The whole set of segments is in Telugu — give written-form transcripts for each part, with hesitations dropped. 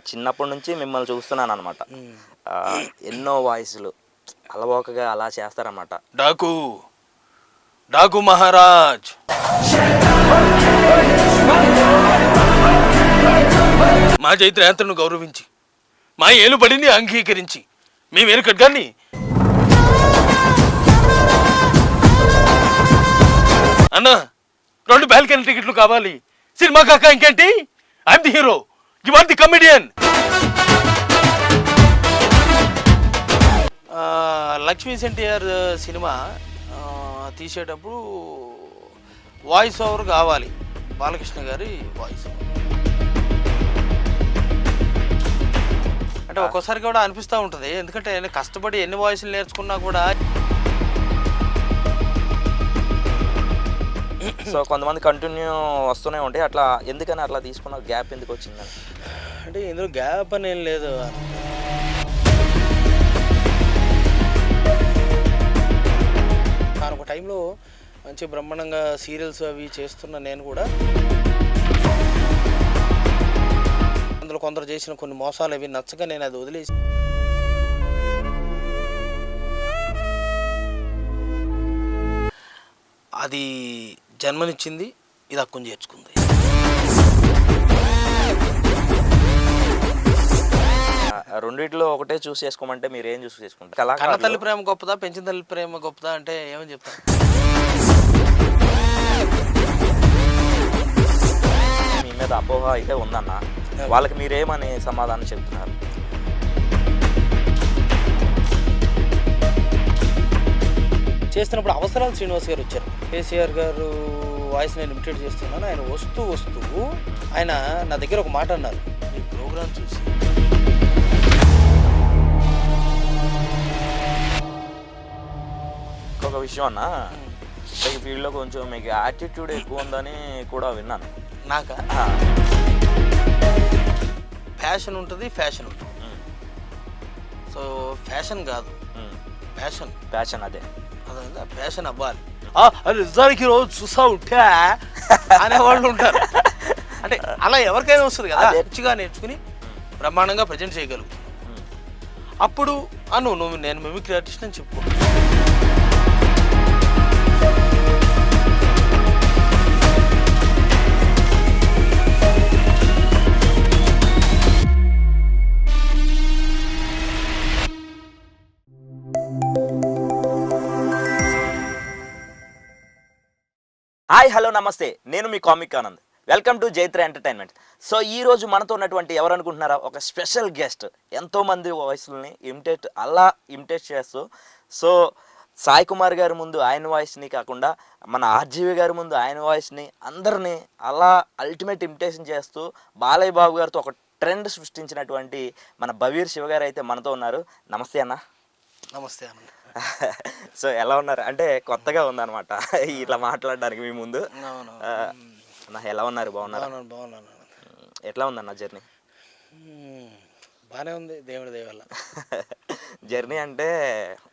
చిన్నప్పటి నుంచి మిమ్మల్ని చూస్తున్నాను అనమాట. ఎన్నో వాయిస్లు అలవోకగా అలా చేస్తారన్నమాట. డాకు డాకు మహారాజ్, మా చైత్రయాత్రను గౌరవించి మా ఏలుబడిని అంగీకరించి మీ వెనుకడ్గాన్ని అన్న 2 బాల్కనీ టికెట్లు కావాలి. సినిమా కాక ఇంకేంటి? I'm the hero, you are the comedian. Lakshmi's NTR cinema తీసేటప్పుడు వాయిస్ ఓవర్ కావాలి, బాలకృష్ణ గారి వాయిస్. అంటే ఒక్కోసారి కూడా అనిపిస్తూ ఉంటుంది, ఎందుకంటే కష్టపడి ఎన్ని వాయిస్లు నేర్చుకున్నా కూడా. సో కొంతమంది కంటిన్యూ వస్తూనే ఉంటాయి. అట్లా ఎందుకని అట్లా తీసుకున్న గ్యాప్ ఎందుకు వచ్చిందని? అంటే ఇందులో గ్యాప్ అని ఏం లేదు. ఒక టైంలో మంచి బ్రహ్మాండంగా సీరియల్స్ అవి చేస్తున్న నేను కూడా అందులో కొందరు చేసిన కొన్ని మోసాలు అవి నచ్చక నేను అది వదిలేసి అది జన్మనిచ్చింది, ఇది హక్కుని చేర్చుకుంది. రెండిట్లో ఒకటే చూస్ చేసుకోమంటే మీరు ఏం చూస్ చేసుకుంటారు? కన్న తల్లి ప్రేమ గొప్పదా, పెంచిన తల్లి ప్రేమ గొప్పదా అంటే ఏమని చెప్తాను? మీ మీద అపోహ అయితే ఉందన్న, వాళ్ళకి మీరేమని సమాధానం చెప్తున్నారు? చేస్తున్నప్పుడు అవసరాలు శ్రీనివాస్ గారు వచ్చారు. కేసీఆర్ గారు వాయిస్ నేను ఇమిటేట్ చేస్తున్నాను. ఆయన వస్తూ ఆయన నా దగ్గర ఒక మాట అన్నారు, ఈ ప్రోగ్రామ్ చూసి ఇంకొక విషయం అన్న, ఈ ఫీల్డ్లో కొంచెం మీకు యాటిట్యూడ్ ఎక్కువ ఉందని కూడా విన్నాను. నాకా? ఫ్యాషన్ ఉంటుంది, ఫ్యాషన్ ఉంటుంది. సో ఫ్యాషన్ కాదు, ప్యాషన్ అదే ఫ్యాషన్ అవ్వాలి. నిజానికి రోజు చూసా ఉంటే అనేవాళ్ళు ఉంటారు. అంటే అలా ఎవరికైనా వస్తుంది కదా, మంచిగా నేర్చుకుని బ్రహ్మాండంగా ప్రజెంట్ చేయగలుగుతాను. అప్పుడు నువ్వు నేను మిమిక్రీ ఆర్టిస్ట్ అని చెప్పు. హాయ్, హలో, నమస్తే. నేను మీ comic Anand. Welcome to Jaitra entertainment. So ఈరోజు మనతో ఉన్నటువంటి ఎవరు అనుకుంటున్నారా, ఒక స్పెషల్ గెస్ట్. ఎంతోమంది వాయిస్ని ఇమిటేట్ చేస్తూ, సో సాయి కుమార్ గారి ముందు ఆయన వాయిస్ని కాకుండా మన ఆర్జీవి గారి ముందు ఆయన వాయిస్ని అందరినీ అలా అల్టిమేట్ ఇమిటేషన్ చేస్తూ బాలయ్య బాబు గారితో ఒక ట్రెండ్ సృష్టించినటువంటి మన బవీర్ శివ గారు అయితే మనతో ఉన్నారు. నమస్తే అన్న. నమస్తే అన్న. సో ఎలా ఉన్నారు? అంటే కొత్తగా ఉందన్నమాట ఇట్లా మాట్లాడడానికి మీ ముందు. ఎలా ఉన్నారు? బాగున్నాను. ఎట్లా ఉందన్న జర్నీ? బాగానే ఉంది, దేవుడి దయ వల్ల. జర్నీ అంటే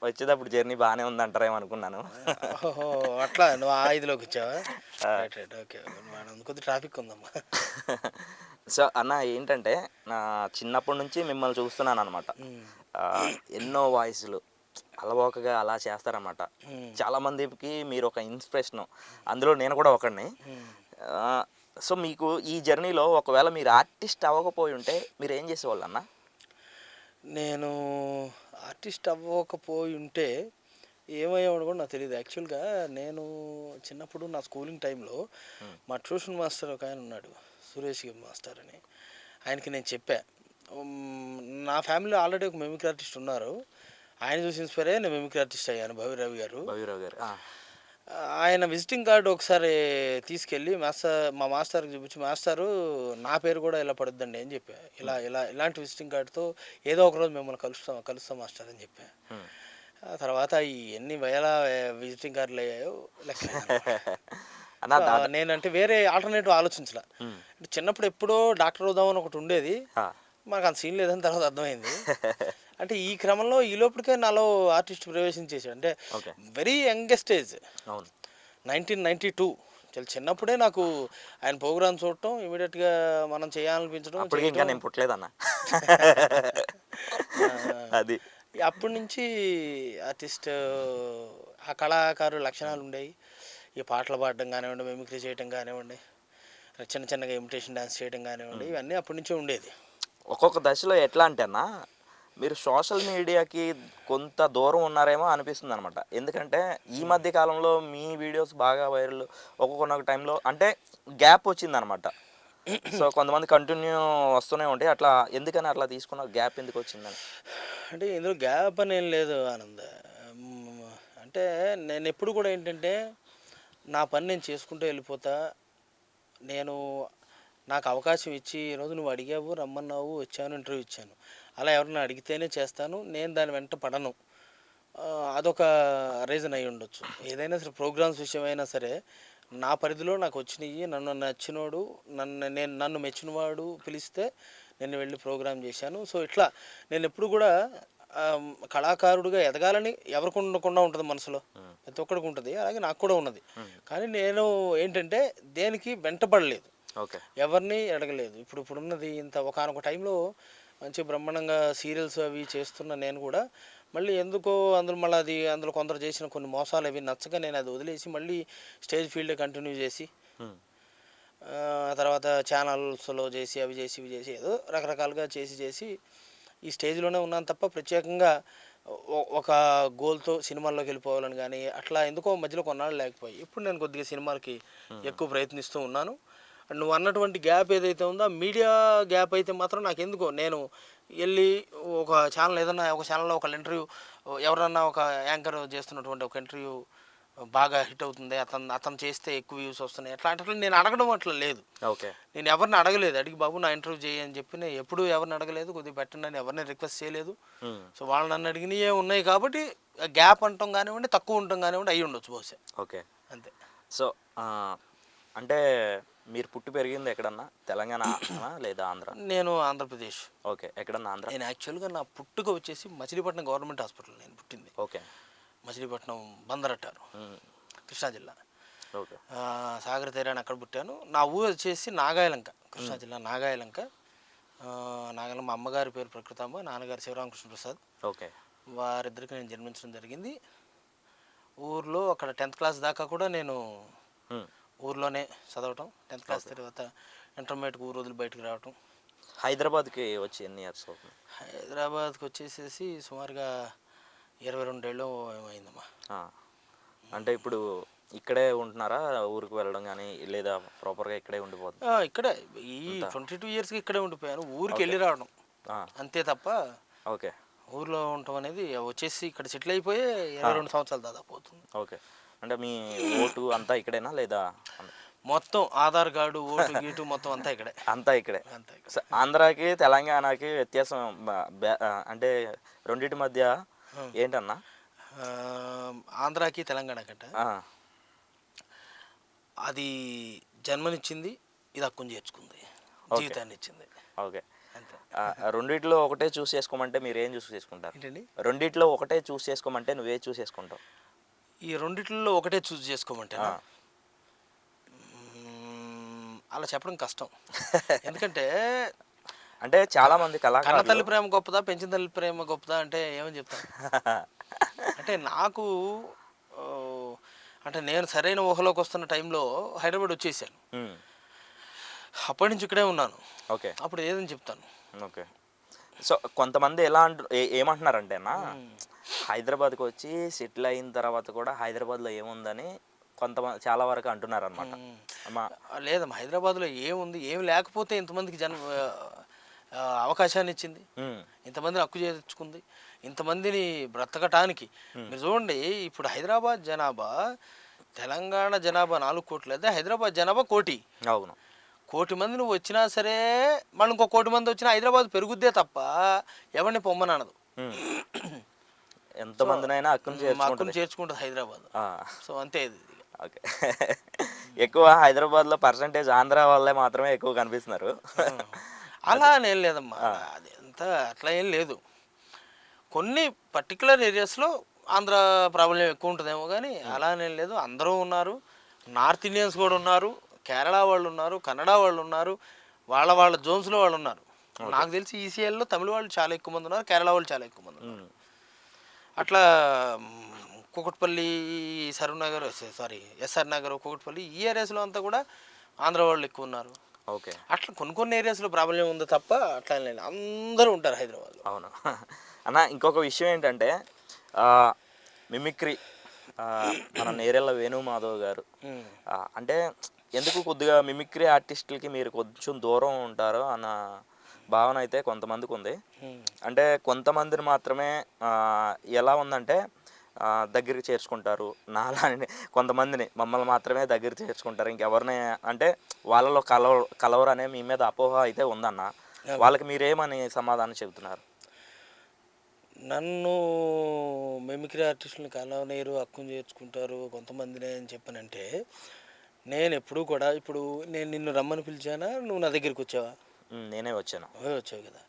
వచ్చేటప్పుడు జర్నీ బాగానే ఉంది అంటారేమో అనుకున్నాను. అట్లా నువ్వు ఆ ఇదిలోకి వచ్చావా? ఓకే, కొద్ది ట్రాఫిక్ ఉందమ్మా. సో అన్న ఏంటంటే, నా చిన్నప్పటి నుంచి మిమ్మల్ని చూస్తున్నాను అనమాట. ఎన్నో వాయిస్లు అలవోకగా అలా చేస్తారన్నమాట. చాలామందికి మీరు ఒక ఇన్స్పిరేషను, అందులో నేను కూడా ఒకడిని. సో మీకు ఈ జర్నీలో ఒకవేళ మీరు ఆర్టిస్ట్ అవ్వకపోయి ఉంటే మీరు ఏం చేసేవాళ్ళు అన్న? నేను ఆర్టిస్ట్ అవ్వకపోయి ఉంటే ఏమయ్యేవాడు కూడా నాకు తెలియదు. యాక్చువల్గా నేను చిన్నప్పుడు నా స్కూలింగ్ టైంలో మా ట్యూషన్ మాస్టర్ ఒక ఆయన ఉన్నాడు, సురేష్ మాస్టర్ అని. ఆయనకి నేను చెప్పా, నా ఫ్యామిలీలో ఆల్రెడీ ఒక మిమిక్రీ ఆర్టిస్ట్ ఉన్నారు, ఆయన చూసి ఇన్స్పైర్ అయ్యి నేను మిమిక్రీ ఆర్టిస్ట్ అయ్యాను, భవిరావు గారు. ఆయన విజిటింగ్ కార్డు ఒకసారి తీసుకెళ్ళి మా మాస్టర్కి చూపించి, మాస్టరు నా పేరు కూడా ఇలా పడుద్దండి అని చెప్పా. ఇలాంటి విజిటింగ్ కార్డుతో ఏదో ఒకరోజు మిమ్మల్ని కలుస్తాం మాస్టర్ అని చెప్పా. తర్వాత ఈ ఎన్ని వేల విజిటింగ్ కార్డులు అయ్యాయో లెక్క. నేనంటే వేరే ఆల్టర్నేటివ్ ఆలోచించలే. చిన్నప్పుడు ఎప్పుడో డాక్టర్ అవుదామని ఒకటి ఉండేది, మాకు అంత సీన్ లేదని తర్వాత అర్థమైంది. అంటే ఈ క్రమంలో ఈ లోపలికే నాలో ఆర్టిస్ట్ ప్రవేశించేసాడు. అంటే వెరీ యంగెస్ట్ ఏజ్, 1992 చాలా చిన్నప్పుడే నాకు ఆయన ప్రోగ్రామ్ చూడటం ఇమీడియట్గా మనం చేయాలనిపించడం అప్పటికి ఇంకా చేయటం. నేను పుట్టలేదన్న. ఆ, అది. అప్పటి నుంచి ఆర్టిస్ట్ ఆ కళాకారు లక్షణాలు ఉండేవి. ఈ పాటలు పాడడం కానివ్వండి, మిమిక్రీ చేయడం కానివ్వండి, చిన్న చిన్నగా ఇమిటేషన్ డాన్స్ చేయడం కానివ్వండి, ఇవన్నీ అప్పటి నుంచే ఉండేది. ఒక్కొక్క దశలో ఎట్లా అంటే అన్న, మీరు సోషల్ మీడియాకి కొంత దూరం ఉన్నారేమో అనిపిస్తుంది అనమాట. ఎందుకంటే ఈ మధ్య కాలంలో మీ వీడియోస్ బాగా వైరల్, ఒక్కొక్క టైంలో అంటే గ్యాప్ వచ్చిందనమాట. సో కొంతమంది కంటిన్యూ వస్తూనే ఉంటాయి. అట్లా ఎందుకని అట్లా తీసుకున్నారు, గ్యాప్ ఎందుకు వచ్చిందని? అంటే ఇందులో గ్యాప్ అని ఏం లేదు ఆనంద్. మ్, అంటే నేను ఎప్పుడు కూడా ఏంటంటే నా పని నేను చేసుకుంటూ వెళ్ళిపోతా. నేను నాకు అవకాశం ఇచ్చి ఈరోజు నువ్వు అడిగావు, రమ్మన్నావు, వచ్చాను, ఇంటర్వ్యూ ఇచ్చాను. అలా ఎవరైనా అడిగితేనే చేస్తాను, నేను దాని వెంట పడను. అదొక రీజన్ అయి ఉండొచ్చు. ఏదైనా సరే ప్రోగ్రామ్స్ విషయమైనా సరే నా పరిధిలో నాకు వచ్చినాయి, నన్ను నచ్చినోడు, నన్ను మెచ్చినవాడు పిలిస్తే నేను వెళ్ళి ప్రోగ్రామ్ చేశాను. సో ఇట్లా నేను ఎప్పుడు కూడా కళాకారుడిగా ఎదగాలని ఎవరికి ఉండకుండా ఉంటుంది మనసులో, ప్రతి ఒక్కడికి ఉంటుంది. అలాగే నాకు కూడా ఉన్నది. కానీ నేను ఏంటంటే దేనికి వెంటపడలేదు, ఓకే. ఎవరిని అడగలేదు. ఇప్పుడున్నది ఇంత ఒకానొక టైంలో మంచి బ్రహ్మాండంగా సీరియల్స్ అవి చేస్తున్న నేను కూడా మళ్ళీ ఎందుకో అందులో కొందరు చేసిన కొన్ని మోసాలు అవి నచ్చక నేను అది వదిలేసి మళ్ళీ స్టేజ్ ఫీల్డ్ కంటిన్యూ చేసి తర్వాత ఛానల్స్లో చేసి అవి చేసి ఇవి చేసి ఏదో రకరకాలుగా చేసి ఈ స్టేజ్లోనే ఉన్నాను తప్ప ప్రత్యేకంగా ఒక గోల్తో సినిమాల్లోకి వెళ్ళిపోవాలని కానీ అట్లా ఎందుకో మధ్యలో కొన్నాళ్ళు లేకపోయి ఇప్పుడు నేను కొద్దిగా సినిమాలకి ఎక్కువ ప్రయత్నిస్తూ ఉన్నాను. నువ్వు అన్నటువంటి గ్యాప్ ఏదైతే ఉందో మీడియా గ్యాప్ అయితే మాత్రం నాకు ఎందుకో నేను వెళ్ళి ఒక ఛానల్ ఏదన్నా ఒక ఛానల్లో ఒక ఇంటర్వ్యూ ఎవరన్నా ఒక యాంకర్ చేస్తున్నటువంటి ఒక ఇంటర్వ్యూ బాగా హిట్ అవుతుంది, అతను చేస్తే ఎక్కువ వ్యూస్ వస్తున్నాయి, అట్లా నేను అడగడం అట్లా లేదు. ఓకే. నేను ఎవరిని అడగలేదు, అడిగి బాబు నా ఇంటర్వ్యూ చేయని చెప్పి నేను ఎప్పుడూ ఎవరిని అడగలేదు, కొద్దిగా పెట్టండి అని ఎవరిని రిక్వెస్ట్ చేయలేదు. సో వాళ్ళు నన్ను అడిగినవే ఉన్నాయి కాబట్టి గ్యాప్ అంటాం కానివ్వండి, తక్కువ ఉండటం కానివ్వండి అయ్యి ఉండొచ్చు బహుశా. ఓకే. అంతే. సో అంటే మీరు పుట్టి పెరిగింది ఎక్కడన్నా, తెలంగాణ లేదా ఆంధ్ర? నేను ఆంధ్రప్రదేశ్. ఓకే. ఎక్కడన్నా ఆంధ్ర? నేను యాక్చువల్గా నా పుట్టుక వచ్చేసి మచిలీపట్నం గవర్నమెంట్ హాస్పిటల్ నేను పుట్టింది. ఓకే. మచిలీపట్నం బందరట్టారు, కృష్ణా జిల్లా. ఓకే. సాగర తీరాన్ని అక్కడ పుట్టాను. నా ఊరు వచ్చేసి నాగాయలంక, కృష్ణా జిల్లా నాగాయలంక. నాగాయలంక మా అమ్మగారి పేరు ప్రకృతమ్మ, నాన్నగారు శివరామకృష్ణ ప్రసాద్. ఓకే. వారిద్దరికి నేను జన్మించడం జరిగింది. ఊర్లో అక్కడ 10th క్లాస్ దాకా కూడా నేను ఊర్లోనే చదవటం. 10th క్లాస్ తర్వాత ఇంటర్మీడియట్కి ఊరు వదిలి బయటకు రావటం. హైదరాబాద్కి వచ్చి ఎన్ని ఇయర్స్ అవుతుంది? హైదరాబాద్కి వచ్చేసేసి సుమారుగా 22 ఏళ్ళు ఏమైందమ్మా. అంటే ఇప్పుడు ఇక్కడే ఉంటున్నారా, ఊరికి వెళ్ళడం కానీ లేదా ప్రాపర్గా ఇక్కడే ఉండిపోతుంది? ఇక్కడే ఈ 22 ఇయర్స్కి ఇక్కడే ఉండిపోయాను, ఊరికి వెళ్ళి రావడం అంతే తప్ప. ఓకే. ఊర్లో ఉండటం అనేది వచ్చేసి ఇక్కడ సెటిల్ అయిపోయి 22 సంవత్సరాలు దాదాపు అవుతుంది. ఓకే. అంటే మీ ఓటు అంతా ఇక్కడేనా లేదా? మొత్తం ఆధార్ కార్డు, ఓటు గీటు మొత్తం అంతా ఇక్కడే. అంతా ఇక్కడే. ఆంధ్రాకి తెలంగాణకి వ్యత్యాసం అంటే రెండింటి మధ్య ఏంటన్నా? ఆంధ్రాకి తెలంగాణ కంట అది జన్మనిచ్చింది, ఇది హక్కుని చేర్చుకుంది, జీవితాన్ని ఇచ్చింది. ఓకే. రెండిట్లో ఒకటే చూస్ చేసుకోమంటే మీరు ఏం చూస్ చేసుకుంటారు? ఏంటండి? రెండిట్లో ఒకటే చూస్ చేసుకోమంటే నువ్వే చూస్ చేసుకుంటావు? ఈ రెండిట్లో ఒకటే చూస్ చేసుకోమంటే అలా చెప్పడం కష్టం. ఎందుకంటే అంటే చాలా మంది కళాకారులు కన్న తల్లి ప్రేమ గొప్పదా, పెంచిన తల్లి ప్రేమ గొప్పదా అంటే ఏమని చెప్తాను. అంటే నాకు అంటే నేను సరైన ఊహలోకి వస్తున్న టైంలో హైదరాబాద్ వచ్చేసాను. అప్పటి నుంచి ఇక్కడే ఉన్నాను. ఓకే. అప్పుడు ఏదని చెప్తాను. ఓకే. సో కొంతమంది ఎలా ఏమంటున్నారంటే అన్న, హైదరాబాద్కి వచ్చి సెటిల్ అయిన తర్వాత కూడా హైదరాబాద్లో ఏముందని చాలా వరకు అంటున్నారు అనమాట. లేదమ్మా, హైదరాబాద్లో ఏముంది, ఏమి లేకపోతే ఇంతమందికి అవకాశాన్ని ఇచ్చింది, ఇంతమందిని హక్కు చేర్చుకుంది, ఇంతమందిని బ్రతకటానికి. మీరు చూడండి, ఇప్పుడు హైదరాబాద్ జనాభా తెలంగాణ జనాభా 4 కోట్లు అయితే హైదరాబాద్ జనాభా 1 కోటి. అవును. 1 కోటి మంది నువ్వు వచ్చినా సరే మళ్ళీ ఇంకో 1 కోటి మంది వచ్చినా హైదరాబాద్ పెరుగుద్దే తప్ప ఎవరిని పొమ్మనదు. ఎంతమందినైనా హక్కును చేర్చుకుంటుంది హైదరాబాద్. సో అంతే ఇది. ఓకే. ఎక్కువ హైదరాబాద్లో పర్సంటేజ్ ఆంధ్ర వాళ్ళే మాత్రమే ఎక్కువ కనిపిస్తున్నారు. అలా ఏం లేదమ్మా, అది అంతా అట్లా ఏం లేదు. కొన్ని పర్టికులర్ ఏరియాస్లో ఆంధ్ర ప్రాబ్లం ఎక్కువ ఉంటుందేమో కానీ అలానేం లేదు. అందరూ ఉన్నారు, నార్త్ ఇండియన్స్ కూడా ఉన్నారు, కేరళ వాళ్ళు ఉన్నారు, కన్నడ వాళ్ళు ఉన్నారు, వాళ్ళ జోన్స్లో వాళ్ళు ఉన్నారు. నాకు తెలిసి ఈసీఎల్లో తమిళ వాళ్ళు చాలా ఎక్కువ మంది ఉన్నారు, కేరళ వాళ్ళు చాలా ఎక్కువ మంది ఉన్నారు. అట్లా కూకట్పల్లి, సరూనగర్, సారీ ఎస్ఆర్ నగర్, కూకట్పల్లి ఈ ఏరియాస్లో అంతా కూడా ఆంధ్ర వాళ్ళు ఎక్కువ ఉన్నారు. ఓకే. అట్లా కొన్ని ఏరియాస్లో ప్రాబ్లం ఉంది తప్ప అట్లా లేదు, అందరూ ఉంటారు హైదరాబాద్లో. అవును. అన్న ఇంకొక విషయం ఏంటంటే మిమిక్రీ మన నేరెళ్ళ వేణుమాధవ్ గారు అంటే ఎందుకు కొద్దిగా మిమిక్రీ ఆర్టిస్టులకి మీరు కొంచెం దూరం ఉంటారు అన్న భావన అయితే కొంతమందికి ఉంది. అంటే కొంతమందిని మాత్రమే ఎలా ఉందంటే దగ్గరికి చేర్చుకుంటారు, నాలానే కొంతమందిని మమ్మల్ని మాత్రమే దగ్గర చేర్చుకుంటారు, ఇంకెవరిని అంటే వాళ్ళలో కలవరు అనే మీ మీద అపోహ అయితే ఉందన్న. వాళ్ళకి మీరేమని సమాధానం చెబుతున్నారు? నన్ను మిమిక్రీ ఆర్టిస్టులను కలవనీరు, హక్కును చేర్చుకుంటారు కొంతమందినే అని చెప్పానంటే, నేను ఎప్పుడూ కూడా ఇప్పుడు నేను నిన్ను రమ్మని పిలిచానా, నువ్వు నా దగ్గరికి వచ్చావా? నేనే వచ్చాను. వచ్చావు కదా.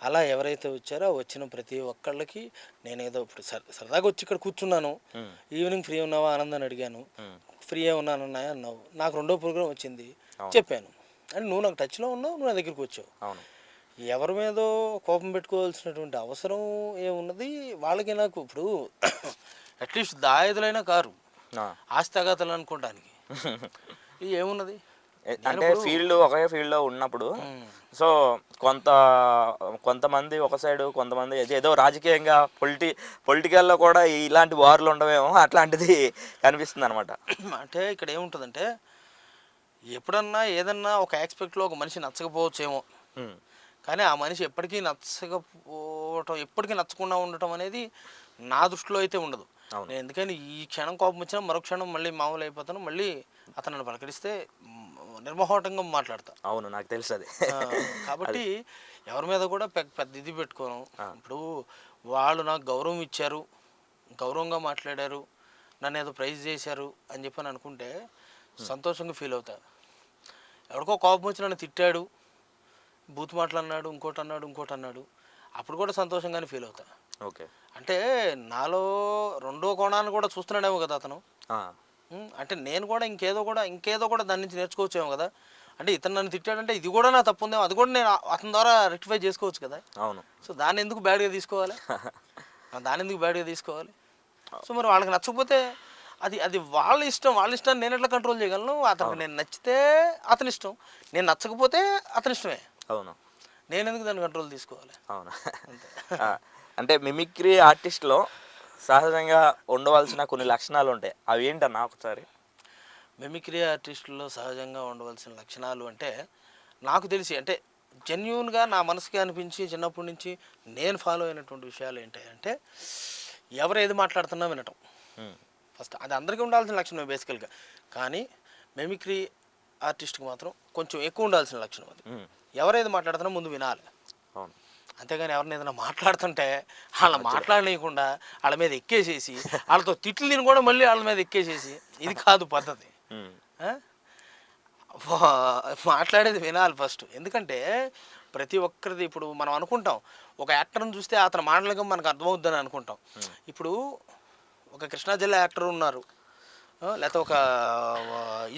అలా ఎవరైతే వచ్చారో వచ్చిన ప్రతి ఒక్కళ్ళకి నేనేదో ఇప్పుడు సరదాగా వచ్చి ఇక్కడ కూర్చున్నాను, ఈవినింగ్ ఫ్రీ ఉన్నావా ఆనందాన్ని అడిగాను, ఫ్రీ ఉన్నానన్నాయా అన్నావు, నాకు రెండో ప్రోగ్రాం వచ్చింది చెప్పాను, అంటే నువ్వు నాకు టచ్లో ఉన్నావు, నువ్వు నా దగ్గరికి వచ్చావు. అవును. ఎవరి మీదో కోపం పెట్టుకోవాల్సినటువంటి అవసరం ఏమున్నది వాళ్ళకి. నాకు ఇప్పుడు అట్లీస్ట్ దాయదులైనా కారు ఆస్తి అగాతలు అనుకోవడానికి ఏమున్నది. అంటే ఒకే ఫీల్డ్లో ఉన్నప్పుడు సో కొంతమంది ఒక సైడు, కొంతమంది ఏదో రాజకీయంగా పొలిటికల్లో కూడా ఇలాంటి వార్లు ఉండవేమో అట్లాంటిది కనిపిస్తుంది అనమాట. అంటే ఇక్కడ ఏముంటుందంటే ఎప్పుడన్నా ఏదన్నా ఒక ఆస్పెక్ట్లో ఒక మనిషి నచ్చకపోవచ్చేమో, కానీ ఆ మనిషి ఎప్పటికీ నచ్చకుండా ఉండటం అనేది నా దృష్టిలో అయితే ఉండదు. నేను ఎందుకని ఈ క్షణం కోపం వచ్చినా మరో క్షణం మళ్ళీ మామూలు అయిపోతాను, మళ్ళీ అతను పలకరిస్తే నిర్మోహటంగా మాట్లాడతా. అవును, నాకు తెలుసు అది. కాబట్టి ఎవరి మీద కూడా పెద్ద ఇది పెట్టుకోను. ఇప్పుడు వాళ్ళు నాకు గౌరవం ఇచ్చారు, గౌరవంగా మాట్లాడారు, నన్ను ఏదో ప్రైజ్ చేశారు అని చెప్పని అనుకుంటే సంతోషంగా ఫీల్ అవుతా. ఎవరికో కోపం వచ్చి నన్ను తిట్టాడు, బూత్ మాటలు అన్నాడు, ఇంకోటి అన్నాడు, అప్పుడు కూడా సంతోషంగానే ఫీల్ అవుతా. ఓకే. అంటే నాలో రెండో కోణాన్ని కూడా చూస్తున్నాడేమో కదా అతను. అంటే నేను కూడా ఇంకేదో కూడా దాని నుంచి నేర్చుకోవచ్చేమో కదా. అంటే ఇతను నన్ను తిట్టాడంటే ఇది కూడా నా తప్పు ఉందేమో, అది కూడా నేను అతని ద్వారా రెక్టిఫై చేసుకోవచ్చు కదా. అవును. సో దాన్ని ఎందుకు బ్యాడ్గా తీసుకోవాలి, సో మరి వాళ్ళకి నచ్చకపోతే అది వాళ్ళ ఇష్టాన్ని నేను ఎట్లా కంట్రోల్ చేయగలను? అతనికి నేను నచ్చితే అతని ఇష్టం, నేను నచ్చకపోతే అతని ఇష్టమే. అవును. నేను ఎందుకు దాన్ని కంట్రోల్ తీసుకోవాలి? అవును. అంటే మిమిక్రీ ఆర్టిస్ట్లో సహజంగా ఉండవలసిన కొన్ని లక్షణాలు ఉంటాయి, అవి ఏంటన్నా ఒకసారి? మిమిక్రీ ఆర్టిస్టుల్లో సహజంగా ఉండవలసిన లక్షణాలు అంటే నాకు తెలిసి, అంటే జెన్యూన్గా నా మనసుకి అనిపించి చిన్నప్పటి నుంచి నేను ఫాలో అయినటువంటి విషయాలు ఏంటంటే ఎవరు ఏది మాట్లాడుతున్నా వినటం ఫస్ట్. అది అందరికీ ఉండాల్సిన లక్షణమే బేసికల్గా, కానీ మిమిక్రీ ఆర్టిస్ట్కి మాత్రం కొంచెం ఎక్కువ ఉండాల్సిన లక్షణం అది. ఎవరేది మాట్లాడుతున్నా ముందు వినాలి, అంతేగాని ఎవరిని ఏదైనా మాట్లాడుతుంటే వాళ్ళ మాట్లాడలేకుండా వాళ్ళ మీద ఎక్కేసేసి వాళ్ళతో తిట్లు తిని కూడా మళ్ళీ వాళ్ళ మీద ఎక్కేసేసి ఇది కాదు పద్ధతి. మాట్లాడేది వినాలి ఫస్ట్. ఎందుకంటే ప్రతి ఒక్కరిది ఇప్పుడు మనం అనుకుంటాం, ఒక యాక్టర్ని చూస్తే అతను మాటలుగా మనకు అర్థమవుద్దని అనుకుంటాం. ఇప్పుడు ఒక కృష్ణా జిల్లా యాక్టర్ ఉన్నారు, లేకపోతే ఒక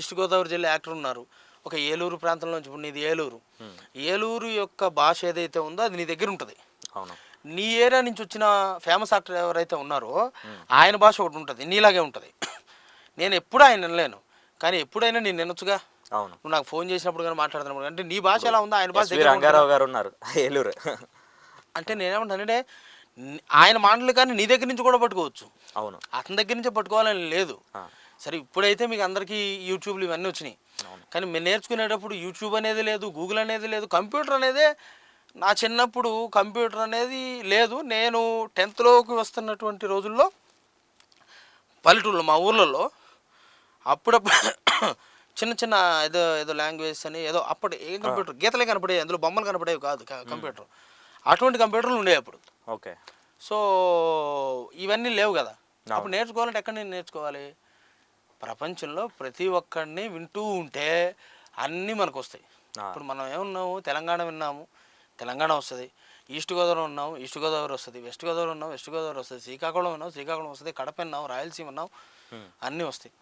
ఈస్ట్ గోదావరి జిల్లా యాక్టర్ ఉన్నారు, ఒక ఏలూరు ప్రాంతంలో నుంచి. ఇప్పుడు నీది ఏలూరు యొక్క భాష ఏదైతే ఉందో అది నీ దగ్గర ఉంటుంది. నీ ఏరియా నుంచి వచ్చిన ఫేమస్ యాక్టర్ ఎవరైతే ఉన్నారో ఆయన భాష ఒకటి ఉంటుంది, నీలాగే ఉంటుంది. నేను ఎప్పుడు ఆయన వినలేను, కానీ ఎప్పుడైనా నేను వినొచ్చుగా. నువ్వు నాకు ఫోన్ చేసినప్పుడు కానీ మాట్లాడుతున్నప్పుడు, అంటే నీ భాష ఎలా ఉందో ఆయన భాష రంగారావు గారు ఉన్నారు ఏలూరు. అంటే నేనేమంటానంటే ఆయన మాటలు కానీ నీ దగ్గర నుంచి కూడా పట్టుకోవచ్చు, అవును, అతని దగ్గర నుంచే పట్టుకోవాలని లేదు. సరే ఇప్పుడైతే మీకు అందరికీ యూట్యూబ్లు ఇవన్నీ వచ్చినాయి, కానీ మేము నేర్చుకునేటప్పుడు యూట్యూబ్ అనేది లేదు, గూగుల్ అనేది లేదు, కంప్యూటర్ అనేదే. నా చిన్నప్పుడు కంప్యూటర్ అనేది లేదు. నేను 10th వస్తున్నటువంటి రోజుల్లో పల్లెటూళ్ళు మా ఊర్లలో అప్పుడప్పుడు చిన్న ఏదో లాంగ్వేజ్ అని ఏదో అప్పుడు ఏ కంప్యూటర్ గీతలే కనపడేవి, అందులో బొమ్మలు కనపడేవి కాదు కంప్యూటర్. అటువంటి కంప్యూటర్లు ఉండేవి అప్పుడు. ఓకే. సో ఇవన్నీ లేవు కదా. అప్పుడు నేర్చుకోవాలంటే ఎక్కడ నేను నేర్చుకోవాలి? ప్రపంచంలో ప్రతి ఒక్కడిని వింటూ ఉంటే అన్నీ మనకు వస్తాయి. ఇప్పుడు మనం ఏమున్నాము, తెలంగాణ విన్నాము, తెలంగాణ వస్తుంది. ఈస్ట్ గోదావరి ఉన్నాము, ఈస్ట్ గోదావరి వస్తుంది. వెస్ట్ గోదావరి ఉన్నాము, వెస్ట్ గోదావరి వస్తుంది. శ్రీకాకుళం విన్నాము, శ్రీకాకుళం వస్తుంది. కడప విన్నాము, రాయలసీమ విన్నాము, అన్నీ వస్తాయి.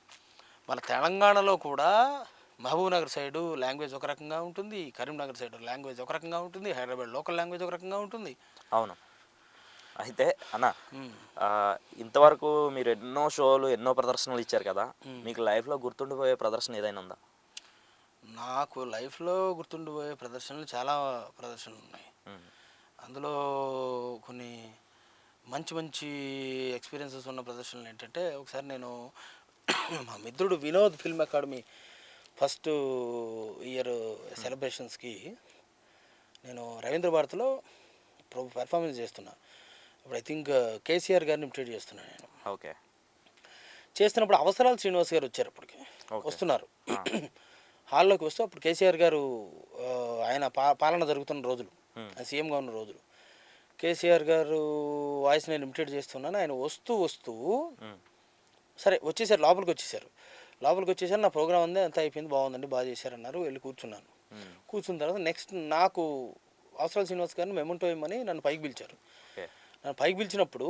మన తెలంగాణలో కూడా మహబూబ్ నగర్ సైడు లాంగ్వేజ్ ఒక రకంగా ఉంటుంది, కరీంనగర్ సైడ్ లాంగ్వేజ్ ఒక రకంగా ఉంటుంది, హైదరాబాద్ లోకల్ లాంగ్వేజ్ ఒక రకంగా ఉంటుంది. అవును. అయితే అన్న ఉమ్, ఇంతవరకు మీరు ఎన్నో షోలు ఎన్నో ప్రదర్శనలు ఇచ్చారు కదా, ఉమ్. మీకు లైఫ్లో గుర్తుండిపోయే ప్రదర్శన ఏదైనా ఉందా? నాకు లైఫ్లో గుర్తుండిపోయే ప్రదర్శనలు చాలా ప్రదర్శనలు ఉన్నాయి. ఉమ్, అందులో కొన్ని మంచి మంచి ఎక్స్పీరియన్సెస్ ఉన్న ప్రదర్శనలు ఏంటంటే, ఒకసారి నేను మా మిత్రుడు Vinod film academy first year సెలబ్రేషన్స్కి నేను రవీంద్ర భారతిలో పెర్ఫార్మెన్స్ చేస్తున్నా. ఇప్పుడు ఐ థింక్ కేసీఆర్ గారిని ఇమిటేట్ చేస్తున్నాను నేను. ఓకే. చేస్తున్నప్పుడు అవసరాలు శ్రీనివాస్ గారు వచ్చారు. అప్పటికి వస్తున్నారు. హాల్లోకి వస్తూ అప్పుడు కేసీఆర్ గారు ఆయన పాలన జరుగుతున్న రోజులు, ఆయన సీఎంగా ఉన్న రోజులు. కేసీఆర్ గారు వాయిస్ నేను ఇమిటేట్ చేస్తున్నాను. ఆయన వస్తూ వస్తూ సరే వచ్చేసారు, లోపలికి వచ్చేసారు. నా ప్రోగ్రామ్ ఉంది, అంతా అయిపోయింది, బాగుందండి, బాగా చేశారన్నారు. వెళ్ళి కూర్చున్నాను. కూర్చున్న తర్వాత నెక్స్ట్ నాకు అవసరాలు శ్రీనివాస్ గారిని మెమెంటో ఇమ్మని నన్ను పైకి పిలిచారు. నన్ను పైకి పిలిచినప్పుడు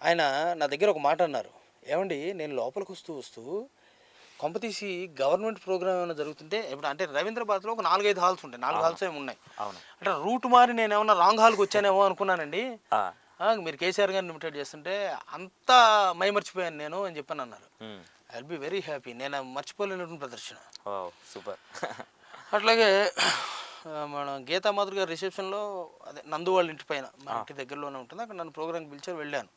ఆయన నా దగ్గర ఒక మాట అన్నారు. ఏమండి, నేను లోపలికి వస్తూ కొంపతీసి గవర్నమెంట్ ప్రోగ్రామ్ ఏమైనా జరుగుతుంటే, ఇప్పుడు అంటే రవీంద్ర భారతిలో ఒక 4-5 హాల్స్ ఉంటాయి, 4 హాల్స్ ఏమి ఉన్నాయి. అంటే రూట్ మారి నేను ఏమన్నా రాంగ్ హాల్కి వచ్చానేమో అనుకున్నానండి. మీరు కేసీఆర్ గారిని ఇమిటేట్ చేస్తుంటే అంతా మైమర్చిపోయాను నేను అని చెప్పాను అన్నారు. I will be very happy. నేను మర్చిపోలేనటువంటి ప్రదర్శన. సూపర్. అట్లాగే మన గీతా మాధురి గారి రిసెప్షన్లో, అదే నందు వాళ్ళ ఇంటి పైన, మా ఇంటి దగ్గరలోనే ఉంటుంది, అక్కడ నన్ను ప్రోగ్రామ్కి పిలిచారు, వెళ్ళాను.